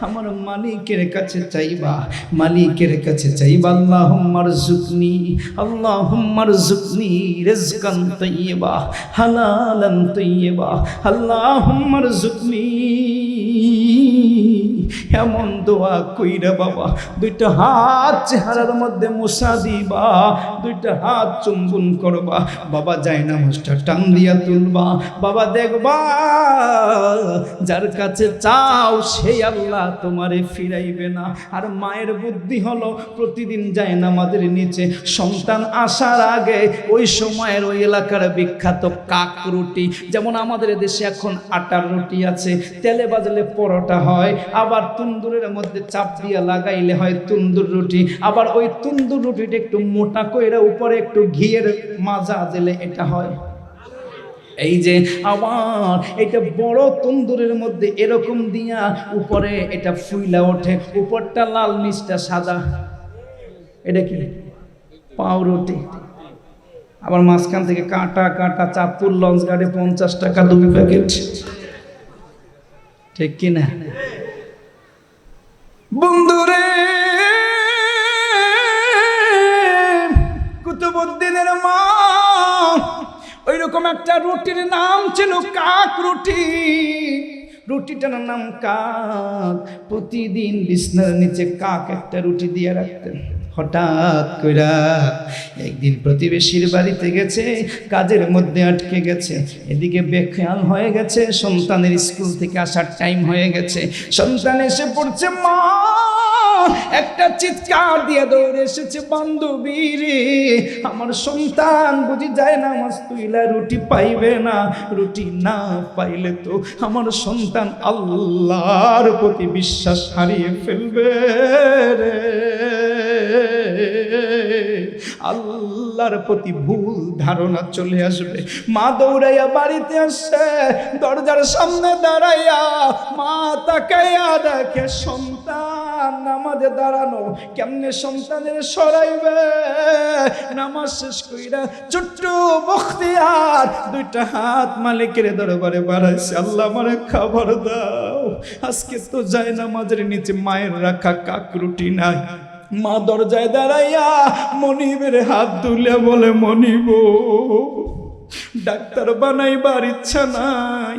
আমার মালিকের কাছে চাইবা, মালিকের কাছে চাইবা, আল্লাহুম্মারযুকনি, আল্লাহুম্মারযুকনি রিজকান তাইয়্যিবা হালালান তাইয়্যিবা, আল্লাহুম্মারযুকনি এমন দোয়া কইরা বাবা দুইটা হাত চেহারার মধ্যে মুছা দিবা, দুইটা হাত চুম্বন করবা, বাবা জায়নামাজটা টান দিয়া তুলবা, বাবা দেখবা যার কাছে চাও সেই আল্লাহ তোমারে ফিরাইবে না। আর মায়ের বুদ্ধি হলো প্রতিদিন জায়নামাজের নিচে সন্তান আসার আগে ওই সময়ের ওই এলাকার বিখ্যাত কাক রুটি, যেমন আমাদের দেশে এখন আটার রুটি আছে, তেলে বাজলে পরোটা হয়, আবার তন্দুরের মধ্যে চাপ দিয়া লাগাইলে হয় তন্দুর রুটি, আবার ওই তন্দুর রুটিটা একটু মোটা কইরা উপরে একটু ঘিয়ের মাজা দিলে এটা হয়। এই যে আবার এটা বড় তন্দুরের মধ্যে এরকম দিয়া উপরে এটা ফুইলা ওঠে, উপরটা লাল নিচটা সাদা, এটা কি পাউরুটি। আবার মাঝখান থেকে কাঁটা কাঁটা চাঁদপুর লঞ্চ গাড়ি 50 টাকা 2 প্যাকেট, ঠিক কিনা বন্ধুরে? কুতুবউদ্দিনের মা ওইরকম একটা রুটির নাম ছিল কাক রুটি, রুটিটার নাম কাক। প্রতিদিন বিছনার নিচে কাক একটা রুটি দিয়ে রাখতেন। হঠাৎ কইরা একদিন প্রতিবেশীর বাড়িতে গেছে, কাজের মধ্যে আটকে গেছে, এদিকে বেখেয়াল হয়ে গেছে, সন্তানের স্কুল থেকে আসার টাইম হয়ে গেছে, সন্তান এসে পড়ছে, মা একটা চিৎকার দিয়ে দৌড়ে এসেছে, বান্ধবী রে আমার সন্তান বুঝি যায় না নামাজ তুইলা রুটি পাইবে না, রুটি না পাইলে তো আমার সন্তান আল্লাহর প্রতি বিশ্বাস হারিয়ে ফেলবে রে, আল্লাহর প্রতি ভুল ধারণা চলে আসবে। মা দৌড়াইয়া বাড়িতে আসছে, দরজার সামনে দাঁড়াইয়া মা তাকাইয়া দেখে সন্তান নামাজে দাঁড়ানো, কেমনে সন্তানের সরাইবে? নামাজ শেষ কইরা ছোট্ট বখতিয়ার দুইটা হাত মালিকের দরবারে বাড়াইছে, আল্লাহ আমারে খাবার দাও, আজকে তো যায় নামাজের নিচে মায়ের রাখা কাক রুটি নাই। মা দরজায় দাঁড়াইয়া মনিবের হাত তুলে বলে, মনিব ডাক্তার বানাইবার ইচ্ছা নাই,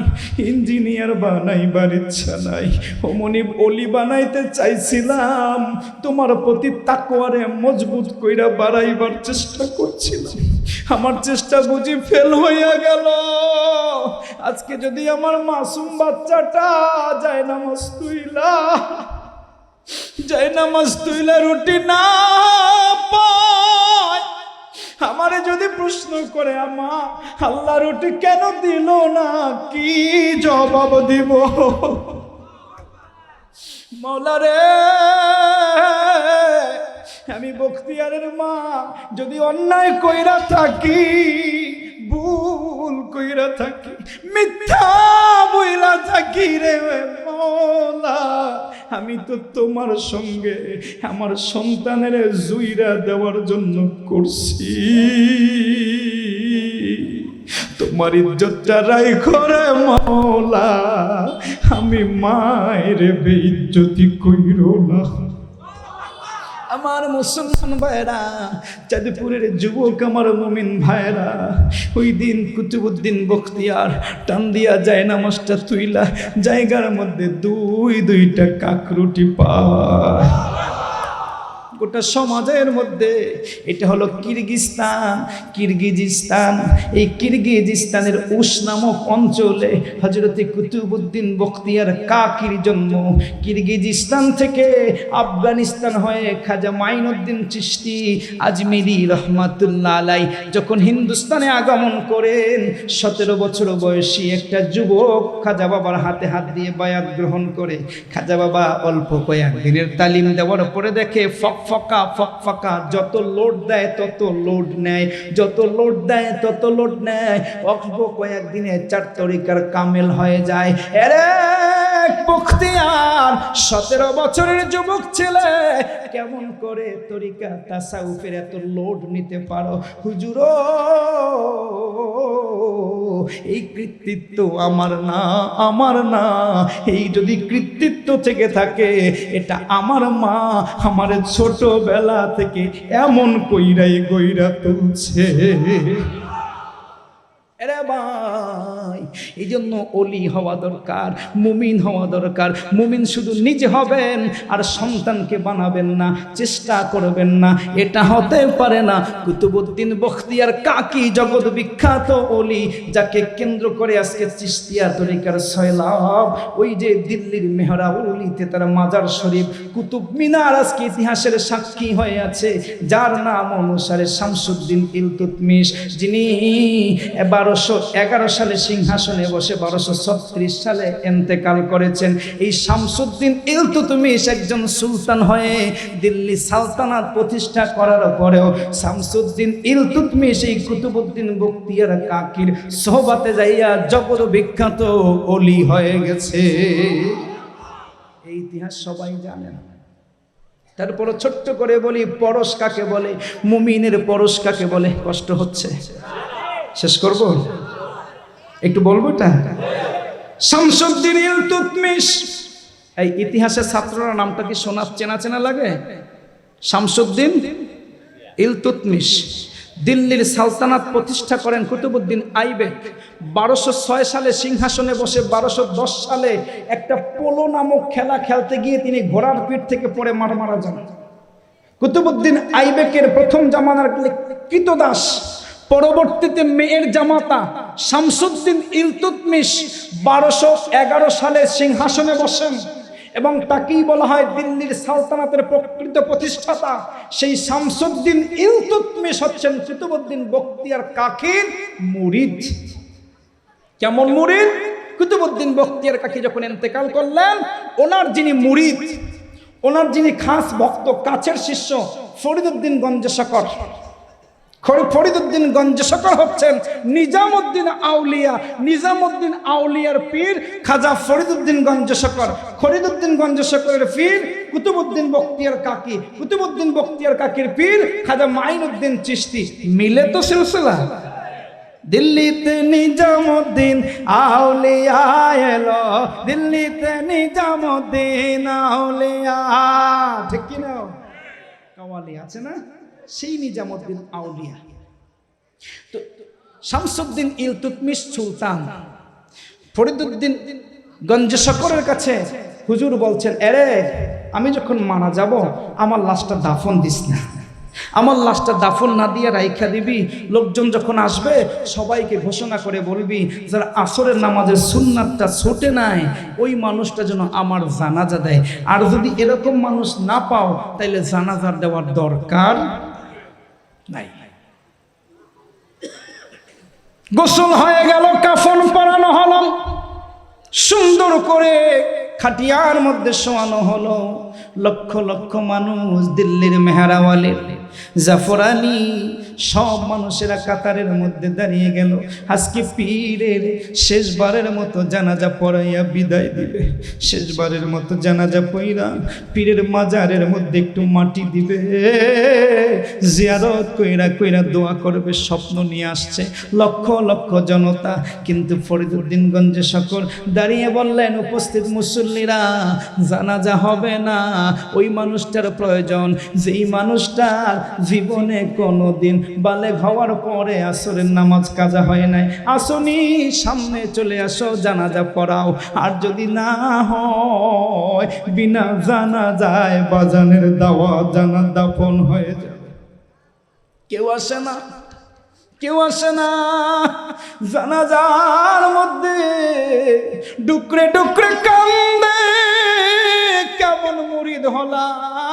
ইঞ্জিনিয়ার বানাইবার ইচ্ছা নাই, ও মনিব অলি বানাইতে চাইছিলাম, তোমার প্রতি তাকওয়ারে মজবুত কইরা বাড়াইবার চেষ্টা করছিলাম, আমার চেষ্টা বুঝি ফেল হইয়া গেল। আজকে যদি আমার মাসুম বাচ্চাটা যায় নামাজ তুইলা রুটি না পায়, আমারে যদি প্রশ্ন করে আমা আল্লাহ রুটি কেন দিল না, কি জবাব দিব? মওলা রে, আমি বখতিয়ারের মা যদি অন্যায় কইরা থাকি, ভুল কইরা থাকি, মিথ্যা বইলা থাকি রে মওলা, আমি তো তোমার সঙ্গে আমার সন্তানের জুইরা দেওয়ার জন্য করছি, তোমার ইজ্জতটা রাইখো রে মওলা, আমি মায়ের বেইজ্জতি কইরো না। আমার মুসলমান ভাইরা, চাঁদপুরের যুবক আমার মুমিন ভাইরা, ওই দিন কুতুবউদ্দিন বখতিয়ার টান দিয়া যায় নামাজটা তুইলা জায়গার মধ্যে দুইটা কাক রুটি পায়। গোটা সমাজের মধ্যে এটা হলো কিরগিজিস্তান। এই কিরগিজিস্তানের উস নামক অঞ্চলে হযরতে কুতুবউদ্দিন বখতিয়ার কাকির জন্ম। কিরগিজিস্তান থেকে আফগানিস্তান হয়ে খাজা মাইনুদ্দিন চিশতি আজমিরি রহমাতুল্লাহ আলাই যখন হিন্দুস্তানে আগমন করেন, 17 বছর বয়সী একটা যুবক খাজা বাবার হাতে হাত দিয়ে বায়াত গ্রহণ করে। খাজা বাবা অল্প কয়েক দিনের তালিম দেওয়ার পরে দেখে ফকফকা, যত লোড দেয় তত লোড নেয়, যত লোড দেয় তত লোড নেয়। অল্প কয়েকদিনে 4 তরিকার কামেল হয়ে যায়। এরে বখতিয়ার 17 বছরের যুবক ছেলে, কেমন করে তরিকা তাসাউফের এত লোড নিতে পারো হুজুর? এই কৃতিত্ব আমার না, এই যদি কৃতিত্ব থেকে থাকে, এটা আমার মা আমার ছোটবেলা থেকে এমন কইরাই গইরা তুলছে। এরে ভাই, এই জন্য ওলি হওয়া দরকার, মুমিন হওয়া দরকার। মুমিন শুধু নিজে হবেন আর সন্তানকে বানাবেন না, চেষ্টা করবেন না, এটা হতে পারে না। কুতুবউদ্দিন বখতিয়ার কাকি জগৎ বিখ্যাত ওলি, যাকে কেন্দ্র করে আজকে চিশতিয়া তরিকার সয়লাব। ওই যে দিল্লির মেহরাউলিতে তার মাজার শরীফ, কুতুব মিনার আজকে ইতিহাসের সাক্ষী হয়ে আছে, যার নাম অনুসারে শামসুদ্দিন ইলতুৎমিশ, যিনি 1211 সালে সিংহাসনে বসে 1236 সালে ইন্তেকাল করেছেন। এই শামসুদ্দিন ইলতুৎমিশ একজন সুলতান হয়ে দিল্লি সালতানাত প্রতিষ্ঠা করার পরেও শামসুদ্দিন ইলতুৎমিশ এই কুতুবউদ্দিন বখতিয়ার কাকির সোহবতে যাইয়া জগৎ বিখ্যাত ওলি হয়ে গেছে। এই ইতিহাস সবাই জানেন। তারপরে ছোট্ট করে বলি, পরশ কাকে বলে, মুমিনের পরশ কাকে বলে? কষ্ট হচ্ছে, শেষ করব, একটু বলবো এটা। শামসুদ্দিন ইলতুৎমিশ, এই ইতিহাসের ছাত্ররা নামটা কি শোনা চেনা চেনা লাগে? শামসুদ্দিন ইলতুৎমিশ দিল্লির সালতানাত প্রতিষ্ঠা করেন কুতুবউদ্দিন আইবেক। 1206 সালে সিংহাসনে বসে 1210 সালে একটা পোলো নামক খেলা খেলতে গিয়ে তিনি ঘোড়ার পিঠ থেকে পড়ে মারা যান। কুতুবউদ্দিন আইবেকের প্রথম জামানার কৃতদাস, পরবর্তীতে মেয়ের জামাতা শামসুদ্দিন ইলতুৎমিশ 1211 সালে সিংহাসনে বসেন এবং তাকেই বলা হয় দিল্লির সালতানাতের প্রকৃত প্রতিষ্ঠাতা। সেই শামসুদ্দিন ইলতুৎমিশ হচ্ছেন কুতুবউদ্দিন বখতিয়ার কাকির মুরিদ। কেমন মুরিদ? কুতুবউদ্দিন বখতিয়ার কাকি যখন ইন্তেকাল করলেন, ওনার যিনি মুরিদ, ওনার যিনি খাস ভক্ত, কাছের শিষ্য ফরিদউদ্দিন গঞ্জশকর। ফরিদউদ্দিন গঞ্জশকর হচ্ছেন নিজামউদ্দিন আউলিয়া, নিজামউদ্দিন আউলিয়ার পীর খাজা ফরিদউদ্দিন গঞ্জশকর। ফরিদউদ্দিন গঞ্জশকরের পীর কুতুবউদ্দিন বখতিয়ার কাকি, কুতুবউদ্দিন বখতিয়ার কাকির পীর খাজা মাইনুদ্দিন চিশতি। মিলে তো সিলসিলা। দিল্লিতে নিজামউদ্দিন আউলিয়া এলো, দিল্লিতে নিজামউদ্দিন আউলিয়া, ঠিক কি না? কাওয়ালি আছে না, সেই নিজামউদ্দিন আউলিয়া। তো শামসুদ্দিন ইলতুৎমিশ সুলতান ফরিদউদ্দিন গঞ্জশকরের কাছে হুজুর বলছেন, এরে আমি যখন মারা যাব আমার লাশটা দাফন দিস না, আমার লাশটা দাফন না দিয়ে রাইখা দিবি। লোকজন যখন আসবে সবাইকে ঘোষণা করে বলবি, যারা আসরের নামাজের সুন্নাতটা ছোটে নাই ওই মানুষটা যেন আমার জানাজা দেয়। আর যদি এরকম মানুষ না পাও তাইলে জানাজা দেওয়ার দরকার নাই। গোসল হয়ে গেল, কাফন পরানো হলো, সুন্দর করে খাটিয়ার মধ্যে শোয়ানো হলো। লক্ষ লক্ষ মানুষ দিল্লির মেহরাওয়ালির, জাফরানি সব মানুষেরা কাতারের মধ্যে দাঁড়িয়ে গেল। আজকে পীরের শেষবারের মতো জানাজা পড়াইয়া বিদায় দিবে, শেষবারের মতো জানাজা পড়া পীরের মাজারের মধ্যে একটু মাটি দিবে, জিয়ারত কইরা কইরা দোয়া করবে, স্বপ্ন নিয়ে আসছে লক্ষ লক্ষ জনতা। কিন্তু ফরিদউদ্দিন গঞ্জশকর দাঁড়িয়ে বললেন, উপস্থিত মুসল্লিরা, জানাজা হবে না, ওই মানুষটার প্রয়োজন যেই মানুষটার জীবনে কোনোদিন বালেগ হওয়ার পরে আসরের নামাজ কাজা হয় নাই। আসনি, সামনে চলে আসো, জানাজা পড়াও। আর যদি না হয় বিনা জানাজায় বাজানের দাওয়া জানা দাফন হয়ে যাবে। কেউ আসে না, কেউ আসে না। জানাজার মধ্যে ডুকরে ডুকরে কান্দে, কেমন মুরিদ হলাম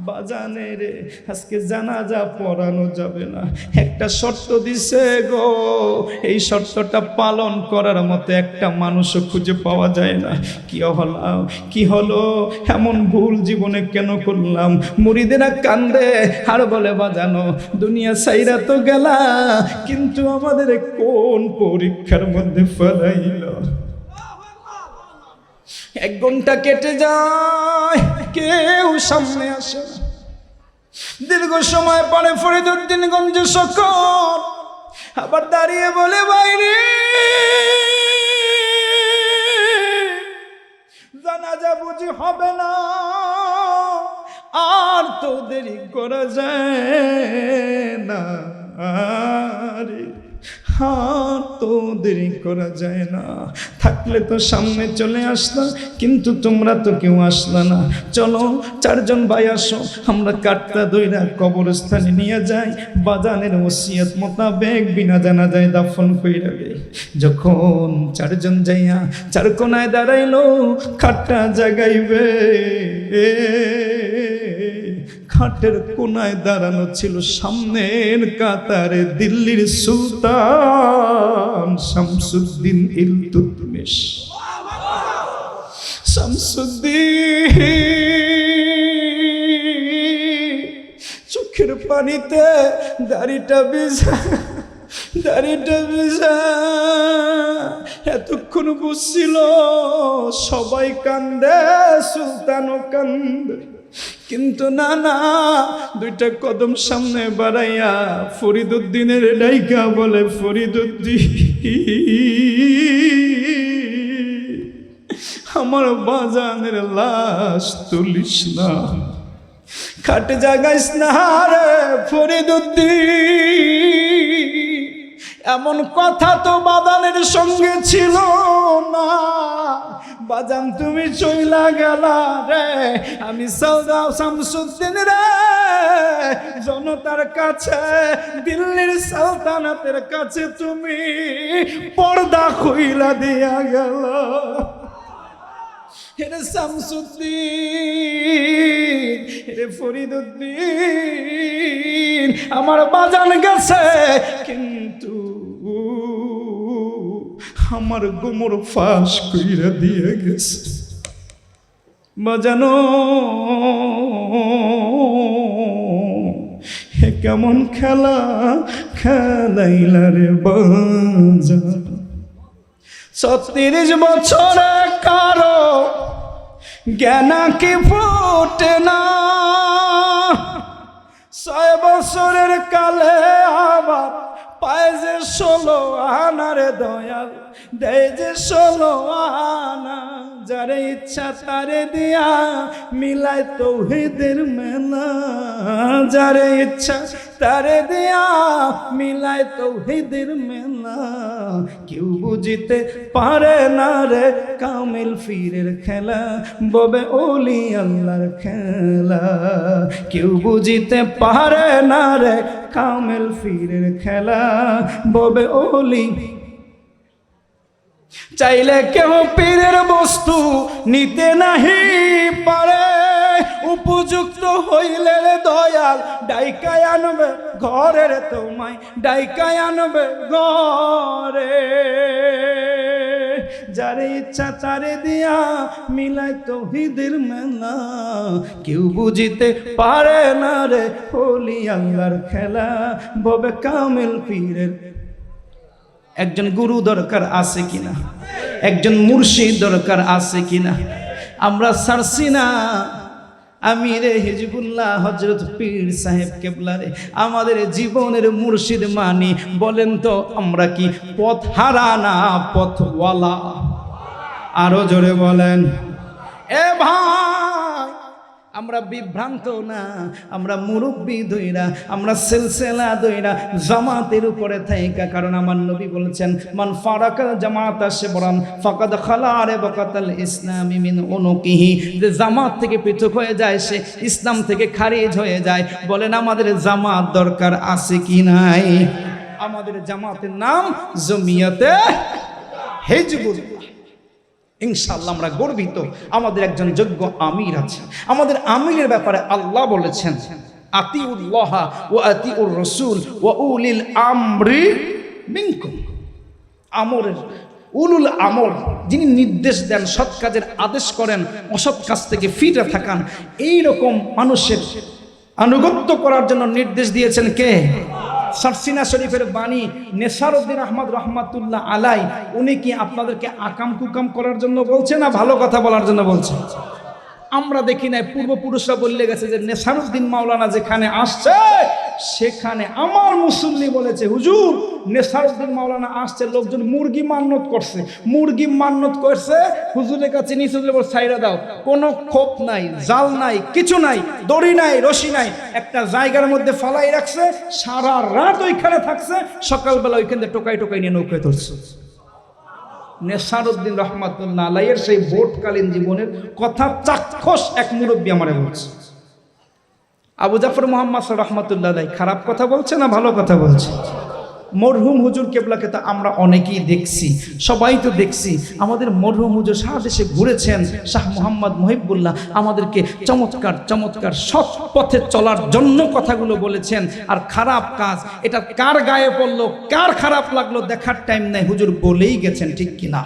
বাজানের, আজকে জানাজা পড়ানো যাবে না। একটা শর্ত দিছে গো, এই শর্তটা পালন করার মতো একটা মানুষও খুঁজে পাওয়া যায় না। কি হলাম, কি হলো, এমন ভুল জীবনে কেন করলাম? মুরিদেরা কান্দে আর বলে, বাজানো দুনিয়া সাইরা তো গেলা, কিন্তু আমাদের কোন পরীক্ষার মধ্যে ফেলাইল। 1 ঘন্টা কেটে যায়, কেউ সামনে আসে না। দীর্ঘ সময় পরে ফরিদউদ্দিন গঞ্জশকর আবার দাঁড়িয়ে বলে, বাইরে জানাজা বুঝি হবে না, আর তো দেরি করা যায় না। হ্যাঁ, তো দেরি করা যায় না, থাকলে তো সামনে চলে আসতাম, কিন্তু তোমরা তো কেউ আসলা না। চলো 4 জন ভাই আসো, আমরা কাটটা দইরা কবরস্থানে নিয়ে যাই, বাজানের ওসিয়ত মোতাবেক বিনা জানাজায় দাফন কইরা দেই। যখন 4 জন যাইয়া 4 কোনায় দাঁড়াইলো, খাটটা জাগাইবে, খাটের কোনায় দাঁড়ানো ছিল সামনের কাতারে দিল্লির সুলতান শামসুদ্দিন ইলতুৎমিশ। শামসুদ্দিন চোখের পানিতে দাড়িটা ভিজা, এতক্ষণ বুঝছিল সবাই কান্দে, সুলতানও কান্দে, কিন্তু না না, 2টা কদম সামনে বাড়াইয়া ফরিদুদ্দিনের ডাইকা বলে, ফরিদুদ্দিন আমার বাজানের লাশ তুলিস না, খাটে জাগাইস না রে ফরিদুদ্দিন। এমন কথা তো বাজানের সঙ্গে ছিল না, বাজান তুমি চইলা গেলা রে, আমি সাউদা শামসুদ্দিন রে, জনতার কাছে, দিল্লির সালতানাতের কাছে তুমি পর্দা খুইলা দিয়া গেল। হেরে শামসুদ্দিন, হেরে ফরিদুদ্দিন, আমার বাজান গেছে, কিন্তু আমার গোমর ফাঁস কইরা দিয়ে গেছে। বাজানো হে কেমন খেলা খেলাইলা রে বাজান। 36 বছরে কারো জ্ঞান কি ফোটে না, 6 বছরের কালে আবার পায় যে 16 আনা রে দয়াল, দেয় যে 16 আনা। যারে ইচ্ছা তারে দিয়া মিলায় তৌহিদের মেলা, যারে ইচ্ছা তারে দিয়া মিলায় তৌহিদের মেলা। কেউ বুঝিতে পারে না রে কামিল ফিরের খেলা, ববে ওলি আল্লাহর খেলা। কেউ বুঝিতে পারে না রে কামিল ফিরের খেলা, ববে ওলি। চাইলে কেউ পীরের বস্তু নিতে নাহি পারে, উপযুক্ত হইলে দয়াল ডাইকায় আনবে ঘরের, তোমায় ডাইকায় আনবে ঘরে। যারে ইচ্ছা তারে দিয়া মিলায় তৌহিদের মেলা, কেউ বুঝিতে পারে না রে ওলি আল্লাহর খেলা, ববে কামিল পীরের। একজন গুরু দরকার আছে কিনা, একজন মুর্শিদ দরকার আছে কিনা? আমরা ছাড়ছি না আমিরে হিজবুল্লাহ হযরত পীর সাহেব কেবলারে আমাদের জীবনের মুর্শিদ মানি। বলেন তো আমরা কি পথ হারা না পথওয়ালা? আরো জোরে বলেন। এ ভাই, আমরা বিভ্রান্ত না, আমরা মুরব্বি দইরা, আমরা সিলসিলা দইরা জামাতের উপরে থাইকা। কারণ আমার নবী বলেছেন, মান ফারাকা জামাতা শিবরান ফাকাদ খালা রিবাকাতাল ইসলামি মিন উনুকিহি। যে জামাত থেকে পৃথক হয়ে যায় সে ইসলাম থেকে খারিজ হয়ে যায়। বলেন আমাদের জামাত দরকার আছে কি নাই? আমাদের জামাতের নাম জমিয়তে হিজবুল্লাহ। ইনশাআল্লাহ আমরা গর্বিত, আমাদের একজন যোগ্য আমির আছে। আমাদের আমিরের ব্যাপারে আল্লাহ বলেছেন, আতিউল্লাহ ওয়া আতিউর রাসূল ওয়া উলিল আমরি মিনকুম। আমরের উলুল আমর, যিনি নির্দেশ দেন, সৎ কাজের আদেশ করেন, অসৎ কাজ থেকে ফিরে থাকান, এই রকম মানুষের আনুগত্য করার জন্য নির্দেশ দিয়েছেন কে? সারসিনা শরীফের বাণী নেসারউদ্দিন আহমদ রহমাতুল্লাহ আলাই। উনি কি আপনাদেরকে আকাম কুকাম করার জন্য বলছে না ভালো কথা বলার জন্য বলছে? আমরা দেখি না, পূর্বপুরুষরা বললে গেছে যে নেসারউদ্দিন মাওলানা যেখানে আসছে সেখানে আমার মুসল্লি বলেছে, হুজুর নেসারউদ্দিন মাওলানা আসছে, লোকজন মুরগি মান্নত করছে, মুরগি মান্নত করছে, হুজুরের কাছে নিচে ছাইরা দাও, কোনো খোপ নাই, জাল নাই, কিছু নাই, দড়ি নাই, রশি নাই, একটা জায়গার মধ্যে ফালাই রাখছে, সারা রাত ওইখানে থাকছে, সকালবেলা ওইখানে টোকাই টোকাই নিয়ে নৌকায় ধরছে। নেসারউদ্দিন রহমাতুল্লাহ আলাইহির সেই ভোটকালীন জীবনের কথা চাক্ষুষ এক মুরব্বী আমারে বলছে। আবু জাফর মুহাম্মদ রহমাতুল্লাহ আলাইহি খারাপ কথা বলছে না ভালো কথা বলছে? মরহুম হুজুর কেবলাকে তো আমরা অনেকেই দেখছি, সবাই তো দেখছি। আমাদের মরহুম হুজুর সারা দেশে ঘুরেছেন, শাহ মোহাম্মদ মুহিবুল্লাহ আমাদেরকে চমৎকার চমৎকার সৎ পথে চলার জন্য কথাগুলো বলেছেন। আর খারাপ কাজ এটা কার গায়ে পড়লো, কার খারাপ লাগলো দেখার টাইম নাই, হুজুর বলেই গেছেন, ঠিক কিনা?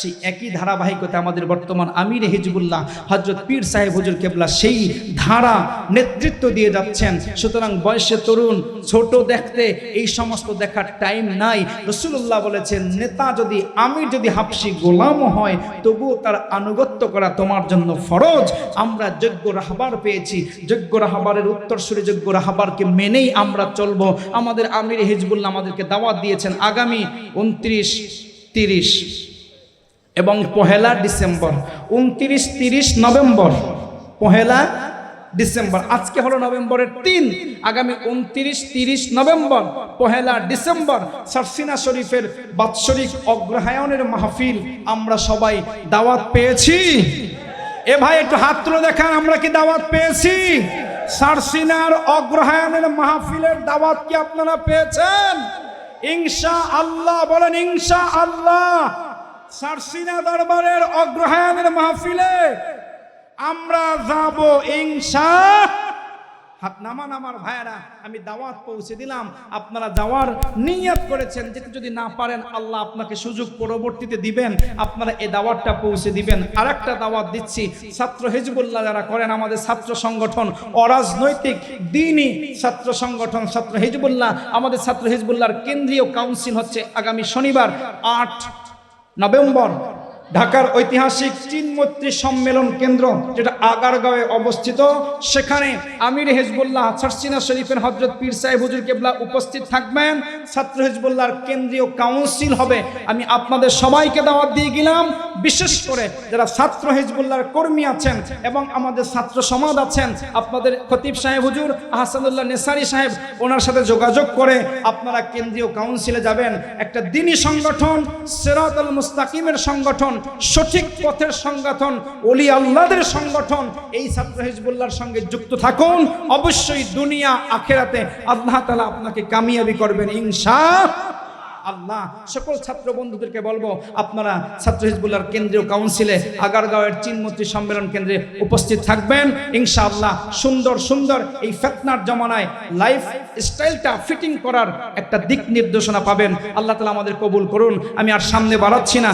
সেই একই ধারাবাহিকতা আমাদের বর্তমান আমির হিজবুল্লাহ হযরত পীর সাহেব হুজুর কেবলা সেই ধারা নেতৃত্ব দিয়ে যাচ্ছেন। সুতরাং বয়সে তরুণ, ছোট দেখতে, এই সমস্ত দেখার টাইম নাই। রাসূলুল্লাহ বলেছেন, নেতা যদি আমির যদি হাবশি গোলামও হয় তবুও তার আনুগত্য করা তোমার জন্য ফরজ। আমরা যোগ্য রাহবার পেয়েছি, যোগ্য রাহবারের উত্তরসূরি যোগ্য রাহবারকে মেনেই আমরা চলবো। আমাদের আমির হিজবুল্লাহ আমাদেরকে দাওয়াত দিয়েছেন আগামী 29, 30 এবং 1 ডিসেম্বর, 29, 30 নভেম্বর, 1 ডিসেম্বর, আজকে হলো নভেম্বরের 3, আগামী 29, 30 নভেম্বর, 1 ডিসেম্বর সারসিনা শরীফের বাৎসরিক অগ্রহায়ণের মাহফিল আমরা সবাই দাওয়াত পেয়েছি। এ ভাই একটু হাত তুলে দেখান, আমরা কি দাওয়াত পেয়েছি? সারসিনার অগ্রহায়ণের মাহফিলের দাওয়াত কি আপনারা পেয়েছেন? ইনশাআল্লাহ বলেন ইনশাআল্লাহ। সারসিনা দরবারের অগ্রহায়ণের মাহফিলে আমরা যাব ইনশাআল্লাহ। হাত নামান আমার ভাইরা, আমি দাওয়াত পৌঁছে দিলাম, আপনারা যাওয়ার নিয়ত করেছেন, যেতে যদি না পারেন আল্লাহ আপনাকে সুযোগ পরবর্তীতে দিবেন, আপনারা এই দাওয়াতটা পৌঁছে দিবেন। আরেকটা দাওয়াত দিচ্ছি, ছাত্র হিজবুল্লাহ যারা করেন, আমাদের ছাত্র সংগঠন অরাজনৈতিক দ্বীনি ছাত্র সংগঠন ছাত্র হিজবুল্লাহ, আমাদের ছাত্র হিজবুল্লাহর কেন্দ্রীয় কাউন্সিল হচ্ছে আগামী শনিবার 8 নভেম্বর ঢাকার ঐতিহাসিক চীনমৈত্রী সম্মেলন কেন্দ্র, যেটা আগারগাঁওয়ে অবস্থিত, সেখানে আমির হিজবুল্লাহ সারসিনা শরীফের হযরত পীর সাহেব হুজুর কেবলা উপস্থিত থাকবেন। ছাত্র হিজবুল্লাহর কেন্দ্রীয় কাউন্সিল হবে। আমি আপনাদের সবাইকে দাওয়াত দিয়ে গেলাম, বিশেষ করে যারা ছাত্র হিজবুল্লাহর কর্মী আছেন এবং আমাদের ছাত্র সমাজ আছেন, আপনাদের খতিব সাহেব হুজুর আহসানুল্লাহ নেসারি সাহেব, ওনার সাথে যোগাযোগ করে আপনারা কেন্দ্রীয় কাউন্সিলে যাবেন। একটা দ্বীনি সংগঠন, সিরাতুল মুস্তাকিমের সংগঠন, সঠিক পথের সংগঠন, ওলি আল্লাহদের সংগঠন, এই ছাত্র হিজবুল্লাহর সঙ্গে যুক্ত থাকুন। অবশ্যই দুনিয়া আখিরাতে আল্লাহ তাআলা আপনাকে কামিয়াবি করবেন ইনশাআল্লাহ। সকল ছাত্র বন্ধুদেরকে বলবো, আপনারা ছাত্র হিজবুল্লাহর কেন্দ্রীয় কাউন্সিলে আগারগাঁওয়ের চীনমৈত্রী সম্মেলন কেন্দ্রে উপস্থিত থাকবেন ইনশাআল্লাহ। সুন্দর সুন্দর এই ফিতনার জমানায় লাইফ স্টাইলটা ফিটিং করার একটা দিক নির্দেশনা পাবেন। আল্লাহ তাআলা আমাদের কবুল করুন। আমি আর সামনে বাড়াচ্ছি না।